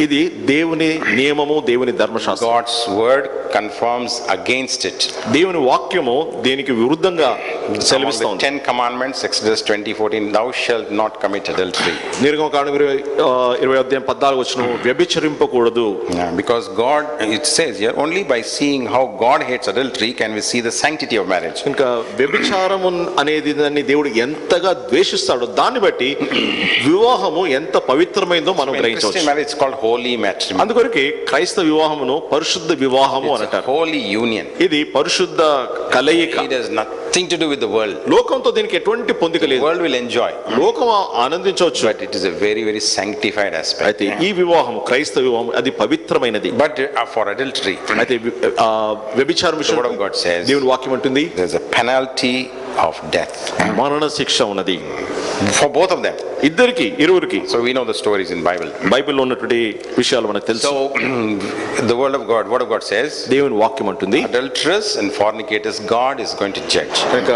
ఇది దేవుని నియమము, దేవుని ధర్మశాస్త్రం. God's word confirms against it. దేవుని వాక్యము దీనికి విరుద్ధంగా Among సెలవిస్తా the ఉంది. 10 commandments, Exodus 20:14, thou shalt not commit adultery. నిర్గమకాండం 20:14 వచనం వ్యభిచరింపకూడదు. Yeah, because God, it says here, only by seeing how God hates adultery can we see the sanctity of marriage. ఇంకా వ్యభిచారము అనేది దాన్ని దేవుడు ఎంతగా ద్వేషిస్తాడో దాన్ని బట్టి వివాహము ఎంత పవిత్రమైందో మనం In Christian గ్రహించవచ్చు. marriage it's called holy matrimony. అందుకొరకే క్రైస్తవ వివాహమును పరిశుద్ధ వివాహము అని It's a అంటారు. holy union. ఇది పరిశుద్ధ కలయిక. It has nothing to do with the world. లోకంతో దీనికి ఎటువంటి పొందిక The లేదు. world will enjoy, లోకం ఆనందించవచ్చు, but it is a very, very sanctified aspect. అయితే ఈ వివాహం క్రైస్తవ వివాహం అది పవిత్రమైనది. But for adultery, అయితే వ్యభిచారం the విషయం word of God says, దేవుని వాక్యం అంటుంది there's a penalty of death మరణ శిక్ష ఉన్నది for both of them. ఇద్దరికి ఇరువురికి. So we know the stories in Bible. బైబిల్లో ఉన్నటువంటి విషయాలు మనకు తెలుసు. So the word of God says, దేవుని వాక్యం అంటుంది adulterers and fornicators God is going to judge. కనుక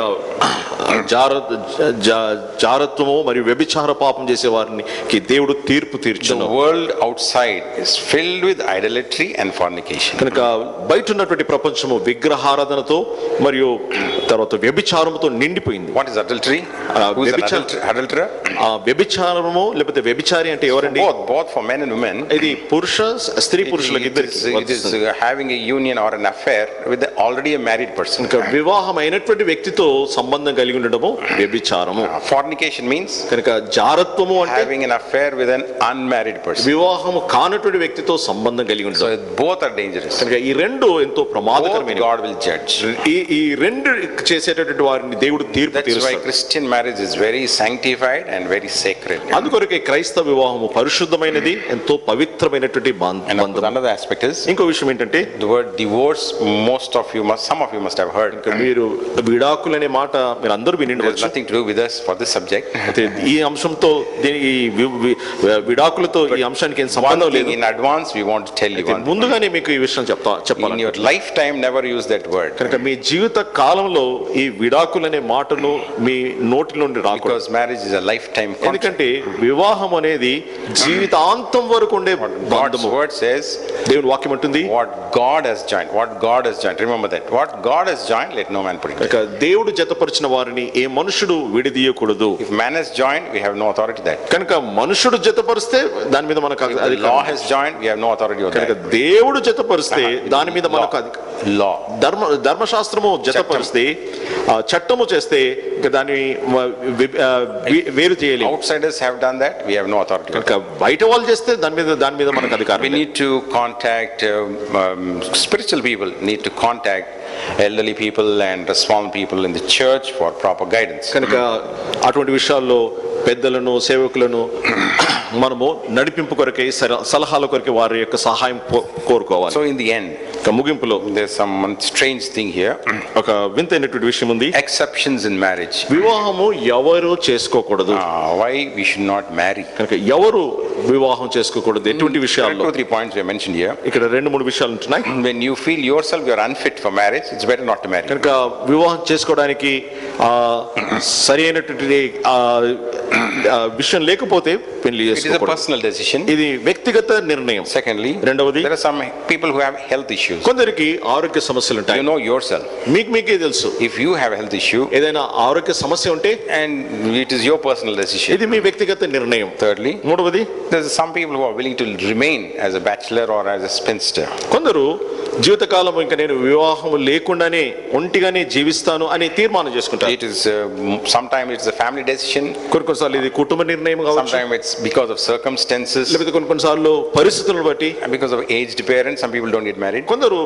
జారత్వము మరియు వ్యభిచార పాపం చేసే వారికి దేవుడు తీర్పు The తీర్చును. world outside is filled with idolatry and fornication. కనుక బయట ఉన్నటువంటి ప్రపంచము విగ్రహారాధనతో మరియు తర్వాత వ్యభిచారముతో నిండిపోయింది. What is adultery? Who is an adulterer? ఆ వ్యభిచారము లేకపోతే వ్యభిచారి అంటే ఎవరండి? Both for men and women. ఇది పురుష స్త్రీ పురుషులకు ఇద్దరికి It is having a union or an affair with already a married person. ఇంకా వివాహం అయినటువంటి వ్యక్తితో సంబంధం కలిగి ఉండడము వ్యభిచారము. Fornication means కనుక జారత్వము అంటే having an affair with an unmarried person. వివాహము కానటువంటి వ్యక్తితో సంబంధం కలిగి So ఉండడం. both are dangerous. కనుక ఈ రెండు ఎంతో Both ప్రమాదకరమైనవి. God will judge. ఈ రెండు చేసేటటువంటి వారిని దేవుడు తీర్పు That's why తీరుస్తాడు. Christian marriage is very sanctified and very sacred. అందుకొరకే క్రైస్తవ వివాహము పరిశుద్ధమైనది, ఎంతో పవిత్రమైనటువంటి And బంధం. another aspect is ఇంకో విషయం ఏంటంటే the word divorce. Some of you must have heard. మీరు విడాకులు అనే మాట మీరు అందరూ There's వినిండవచ్చు. nothing to do with us for this subject. అయితే ఈ అంశంతో ఈ విడాకులతో ఈ అంశానికి ఏం One సంబంధం thing లేదు. in advance we want to tell you one. ముందుగానే మీకు ఈ విషయం In చెప్పాలి. your lifetime never use that word. కనుక మీ జీవిత కాలంలో ఈ విడాకులు అనే మాటను మీ నోటి నుండి రాకూడదు. Because marriage is a lifetime contract. ఎందుకంటే వివాహం అనేది జీవితాంతం వరకు ఉండే God's బంధము. word says, దేవుని వాక్యం అంటుంది what God has joined. What God has joined. Remember that. What God has joined, let no man put it. కనుక దేవుడు జతపరిచిన వారిని ఏ మనుషుడు విడదీయకూడదు. If man has joined, we have no authority that. కనుక మనుషుడు జతపరిస్తే దాని మీద మనకు If the law has joined, we have no authority over కనుక that. దేవుడు జతపరిస్తే దాని మీద మనకు law. ధర్మశాస్త్రము జతపరిస్తే చట్టము చేస్తే ఇక దాన్ని వేరు చేయలేము. Outsiders have done that, we have no authority. కనుక బయట వాళ్ళు చేస్తే దాని మీద మనకు అధికారం We లేదు. need to contact, spiritual people need to contact elderly people and responsible people in the church for proper guidance. కనుక అటువంటి విషయాల్లో పెద్దలను సేవకులను మనము నడిపింపు కొరకై సలహాల కొరకై వారి యొక్క సహాయం కోరుకోవాలి. So in the end, ముగింపులో there's some strange thing here. ఒక వింతైనటువంటి విషయం ఉంది. Exceptions in marriage. వివాహము ఎవరు చేసుకోకూడదు. Why we should not marry? కనుక ఎవరు వివాహం చేసుకోకూడదు ఎటువంటి విషయాల్లో? 2-3 points we mentioned here. ఇక్కడ 2-3 విషయాలు ఉంటున్నాయి. When you feel yourself you are unfit for marriage, it's better not to marry. కనుక వివాహం చేసుకోవడానికి సరి అయినటువంటి విషయం లేకపోతే పెళ్లి It is a చేసుకోకూడదు. personal decision. ఇది వ్యక్తిగత నిర్ణయం. Secondly, రెండవది, there are some people who have health issues. కొందరికి ఆరోగ్య సమస్యలు You ఉంటాయి. know yourself. మీకే తెలుసు. If you have a health issue ఏదైనా ఆరోగ్య సమస్య ఉంటే and it is your personal decision. ఇది మీ వ్యక్తిగత నిర్ణయం. Thirdly, మూడవది, there are some people who are willing to remain as a bachelor or as a spinster. కొందరు జీవితకాలం ఇంకా నేను వివాహం లేకుండానే ఒంటిగానే జీవిస్తాను అని తీర్మానం చేసుకుంటారు. It is sometimes it's a family decision. కొన్నిసార్లు ఇది కుటుంబ నిర్ణయం కావచ్చు. Sometimes it's because of circumstances. లేకపోతే కొన్నిసార్లు పరిస్థితులను బట్టి. And because of aged parents, some people don't get married. కొందరు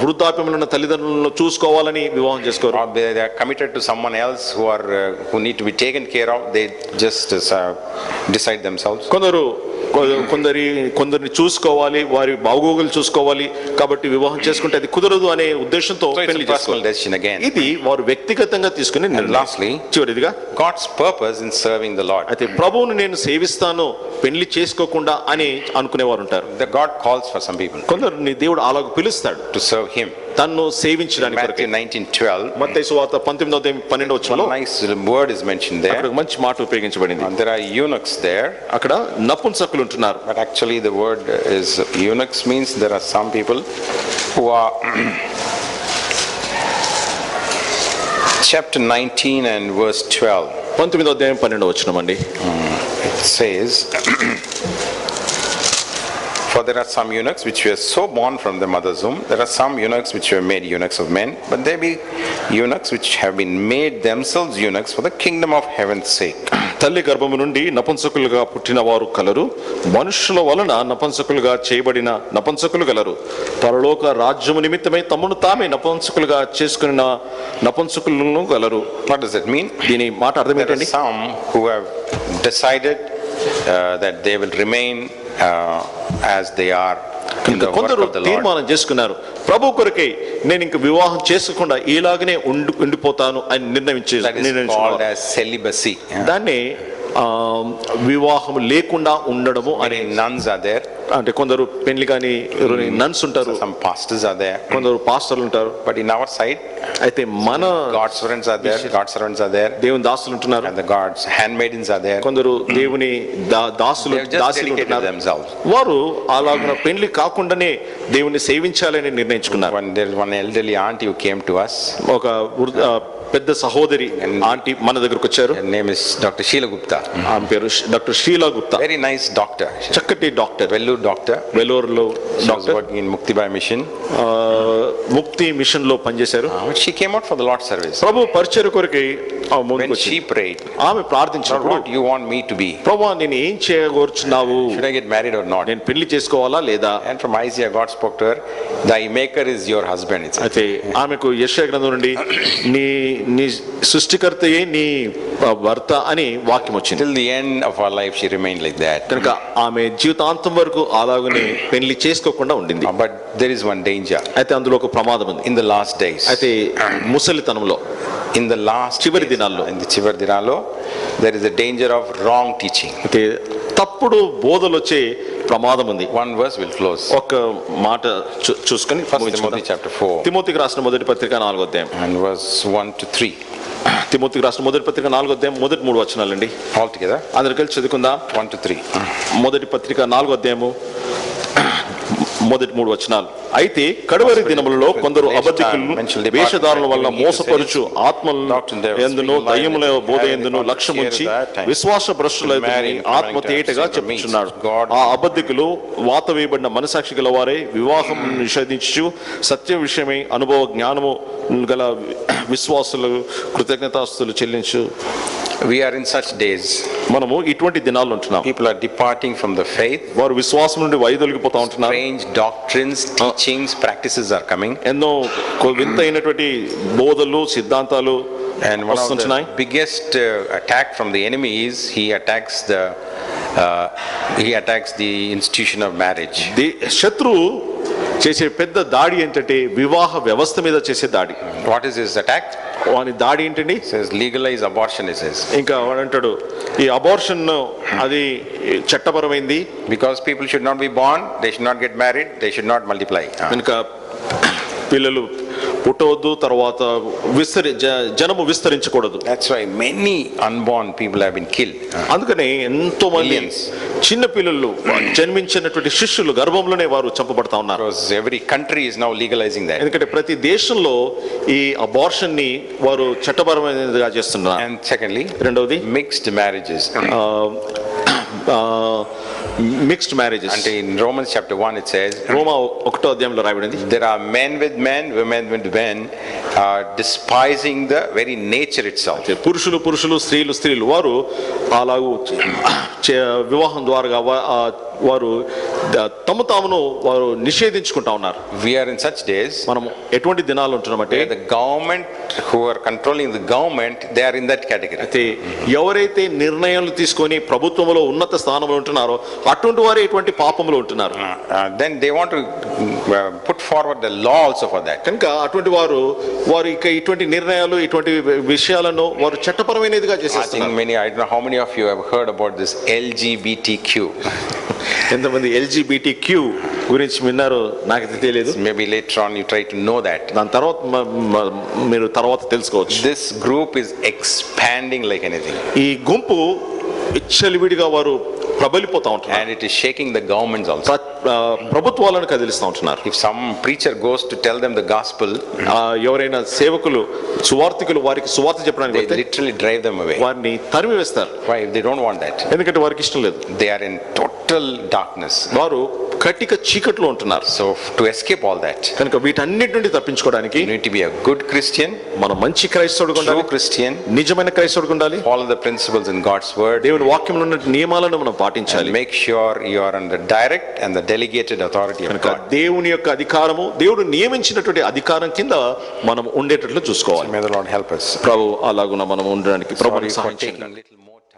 వృద్ధాప్యంలో ఉన్న తల్లిదండ్రులను చూసుకోవాలని వివాహం చేసుకోరు. Or they are committed to someone else who need to be taken care of. They just decide themselves. కొందరిని చూసుకోవాలి, వారి బాగోగులు చూసుకోవాలి కాబట్టి వివాహం చేసుకుంటే అది కుదరదు అనే ఉద్దేశంతో So it's పెళ్లి a personal చేసుకోవాలి. decision again. ఇది వారు వ్యక్తిగతంగా తీసుకునే And నిర్ణయం. lastly, చివరిదిగా God's purpose in serving the Lord. అయితే ప్రభువును నేను సేవిస్తాను పెళ్లి చేసుకోకుండా అని అనుకునేవారు ఉంటారు. The God calls for some people కొందరిని దేవుడు అలాగ పిలుస్తాడు to serve Him. తన్ను సేవించడానికి కొరకే. Matthew 19:12. మత్తయి సువార్త 19:12 One nice word is mentioned there. అక్కడ మంచి మాట ఉపయోగించబడింది. And there are eunuchs there. అక్కడ నపుంసకులు ఉంటున్నారు. But actually the word is eunuchs means there are some people who are chapter 19 and verse 12. 19:12 అండి. It says, for there are some eunuchs which were so born from the mother's womb. There are some eunuchs which were made eunuchs of men, but there be eunuchs which have been made themselves eunuchs for the kingdom of heaven's sake. తల్లి గర్భము నుండి నపుంసకులుగా పుట్టిన వారు colour, మనుషుల వలన నపుంసకులుగా చేయబడిన నపుంసకులు గలరు. పరలోక రాజ్యము నిమిత్తమై తమను తామే నపుంసకులుగా చేసుకున్న నపుంసకులను గలరు. What does that mean? దీని మాట అర్థం There are ఏంటండి? some who have decided that they will remain as they are in the work కొందరు of the Lord. తీర్మానం చేసుకున్నారు, ప్రభు కొరకై నేను ఇంక వివాహం చేసుకోకుండా ఇలాగనే ఉండిపోతాను అని That is called నిర్ణయించుకున్నారు. as celibacy. దాన్ని వివాహం లేకుండా ఉండడము అని. Many nuns are there. అంటే కొందరు పెళ్లి కాని నన్స్ ఉంటారు, Some pastors are there. కొందరు పాస్టర్లు ఉంటారు. But in our side, అయితే మన God's servants are there. God's servants are there. దేవుని దాసులు ఉంటున్నారు, And the God's handmaidens are there. కొందరు దేవుని దాసులు They have just దాసులు dedicated ఉంటున్నారు. themselves. వారు అలాగ పెళ్లి కాకుండానే దేవుని సేవించాలని నిర్ణయించుకున్నారు. There is one elderly auntie who came to us. ఒక పెద్ద సహోదరి ఆంటీ మన దగ్గరకు వచ్చారు. Her name is Dr. Sheila Gupta. ఆమె పేరు doctor Sheela Gupta. Very nice doctor. చక్కటి doctor, Vellore doctor. వెలోర్లో She was doctor, working in Muktibai mission. ముక్తి మిషన్ లో పనిచేశారు. But she came out for the Lord's service. ప్రభు పరిచర్య కొరకై ముందుకు When వచ్చింది. she prayed, ఆమె Lord, ప్రార్థించినప్పుడు, what do you want me to be? ప్రభువా నేను ఏం చేయగోరుచున్నావు, Should I get married or not? నేను పెళ్లి చేసుకోవాలా లేదా? And from Isaiah, God spoke to her, thy maker is your husband. It says. అయితే ఆమెకు యెషయా గ్రంథం నుండి నీ సృష్టికర్తయే నీ భర్త అని వాక్యం వచ్చింది. Till the end of her life, she remained like that. కనుక ఆమె జీవితాంతం వరకు అలాగనే పెళ్లి చేసుకోకుండా ఉండింది. But there is one danger. అయితే అందులో ఒక ప్రమాదం ఉంది. In the last days, అయితే ముసలితనంలో, in the last చివరి days, దినాల్లో, in the చివరి దినాల్లో, there is a danger of wrong teaching. అయితే తప్పుడు బోధలు వచ్చే ప్రమాదం ఉంది. One verse will close. ఒక మాట చూసుకొని First Timothy chapter 4 తిమోతికి రాసిన మొదటి పత్రిక 4వ అధ్యాయం, and verse 1 to 3. తిమోతికి రాసిన మొదటి పత్రిక 4వ అధ్యాయం మొదటి 3 వచనాలండి. All together, అందరు కలిసి చదువుకుందాం. 1 to 3. మొదటి పత్రిక 4వ అధ్యాయము మొదటి 3 వచనాలు. అయితే కడవరి దినములలో కొందరు అబద్ధికులు వేషధారుల వల్ల మోసపరుచు ఆత్మలను ఎందును దయ్యముల బోధ ఎందును లక్ష్యముంచి విశ్వాస భ్రష్టులైన ఆత్మ తేటగా చెప్పుచున్నాడు. ఆ అబద్ధికులు వాత వేయబడిన మనసాక్షి గల వారే వివాహం నిషేధించు సత్య విషయమై అనుభవ జ్ఞానము గల విశ్వాసులు కృతజ్ఞతాస్తులు చెల్లించు. We are in such days. మనము ఇటువంటి దినాల్లో ఉంటున్నాం. People are departing from the faith. వారు విశ్వాసం నుండి వైదొలిగిపోతా ఉంటున్నారు. Strange doctrines, teachings, practices are coming. ఎన్నో వింతైనటువంటి బోధలు సిద్ధాంతాలు And one of వస్తుంటున్నాయి. the biggest attack from the enemy is he attacks the institution of marriage. శత్రువు చేసే పెద్ద దాడి ఏంటంటే వివాహ వ్యవస్థ మీద చేసే దాడి. What is his attack? వాని దాడి ఏంటండి? Says legalize abortion, he says. ఇంకా వాడు అంటాడు ఈ అబార్షన్ అది చట్టపరమైంది. Because people should not be born, they should not get married, they should not multiply. కనుక పిల్లలు పుట్టవద్దు, తర్వాత జనము విస్తరించకూడదు. That's why many unborn people have been killed. అందుకనే ఎంతో మంది చిన్న పిల్లలు జన్మించినటువంటి శిష్యులు గర్భంలోనే వారు చంపబడతా ఉన్నారు. Because every country is now legalizing that. ఎందుకంటే ప్రతి దేశంలో ఈ అబార్షన్ ని వారు చట్టపరమైనదిగా చేస్తున్నారు. And secondly, రెండవది mixed marriages. మిక్స్డ్ మ్యారేజెస్ అంటే in Romans chapter 1 it says, రోమా 1వ అధ్యాయంలో రాయబడింది, there are men with men, women with men, despising the very nature itself. పురుషులు స్త్రీలు వారు అలాగూ వివాహం ద్వారా వారు తామును వారు నిషేధించుకుంటా ఉన్నారు. We are in such days. మనం ఎటువంటి దినాలు ఉంటున్నామంటే the government who are controlling the government, they are in that category. అయితే ఎవరైతే నిర్ణయాలు తీసుకొని ప్రభుత్వంలో ఉన్నత స్థానంలో ఉంటున్నారో అటువంటి వారు ఎటువంటి పాపంలో ఉంటున్నారు. Then they want to put forward the law also for that. కనుక అటువంటి వారు ఇక ఇటువంటి నిర్ణయాలు ఇటువంటి విషయాలను వారు చట్టపరమైనదిగా చేసేస్తున్నారు. I don't know how many of you have heard about this LGBTQ. ఎంతమంది LGBTQ గురించి విన్నారో నాకు తెలియదు. Maybe later on you try to know that. దాని తర్వాత మీరు తర్వాత తెలుసుకోవచ్చు. This group is expanding like anything. ఈ గుంపు విచ్చలవిడిగా వారు ప్రబలిపోతా ఉంటున్నారు. And it is shaking the governments also. ప్రభుత్వాలను కదిలిస్తూ ఉంటున్నారు. If some preacher goes to tell them the gospel, ఎవరైనా సేవకులు సువార్థికులు వారికి సువార్త చెప్పడానికి they literally drive them away. వారిని తరిమి వేస్తారు. Why? They don't want that. ఎందుకంటే వారికి ఇష్టం లేదు. They are in total darkness. వారు కటిక చీకట్లో ఉంటున్నారు. So to escape all that, కనుక వీటన్నిటి నుండి తప్పించుకోవడానికి you need to be a good Christian, మనం మంచి క్రైస్తవుడిగా ఉండాలి, true Christian, నిజమైన క్రైస్తవుడిగా ఉండాలి, follow the principles in God's word, దేవుని వాక్యంలో ఉన్న నియమాలను మనం పాటించాలి, make sure you are under direct and the delegated authority of God. దేవుని యొక్క అధికారము, దేవుడు నియమించినటువంటి అధికారం కింద మనం ఉండేటట్లు చూసుకోవాలి. May the Lord help us. ప్రభు అలాగున మనం ఉండడానికి ప్రభువుని సహాయం చేయండి.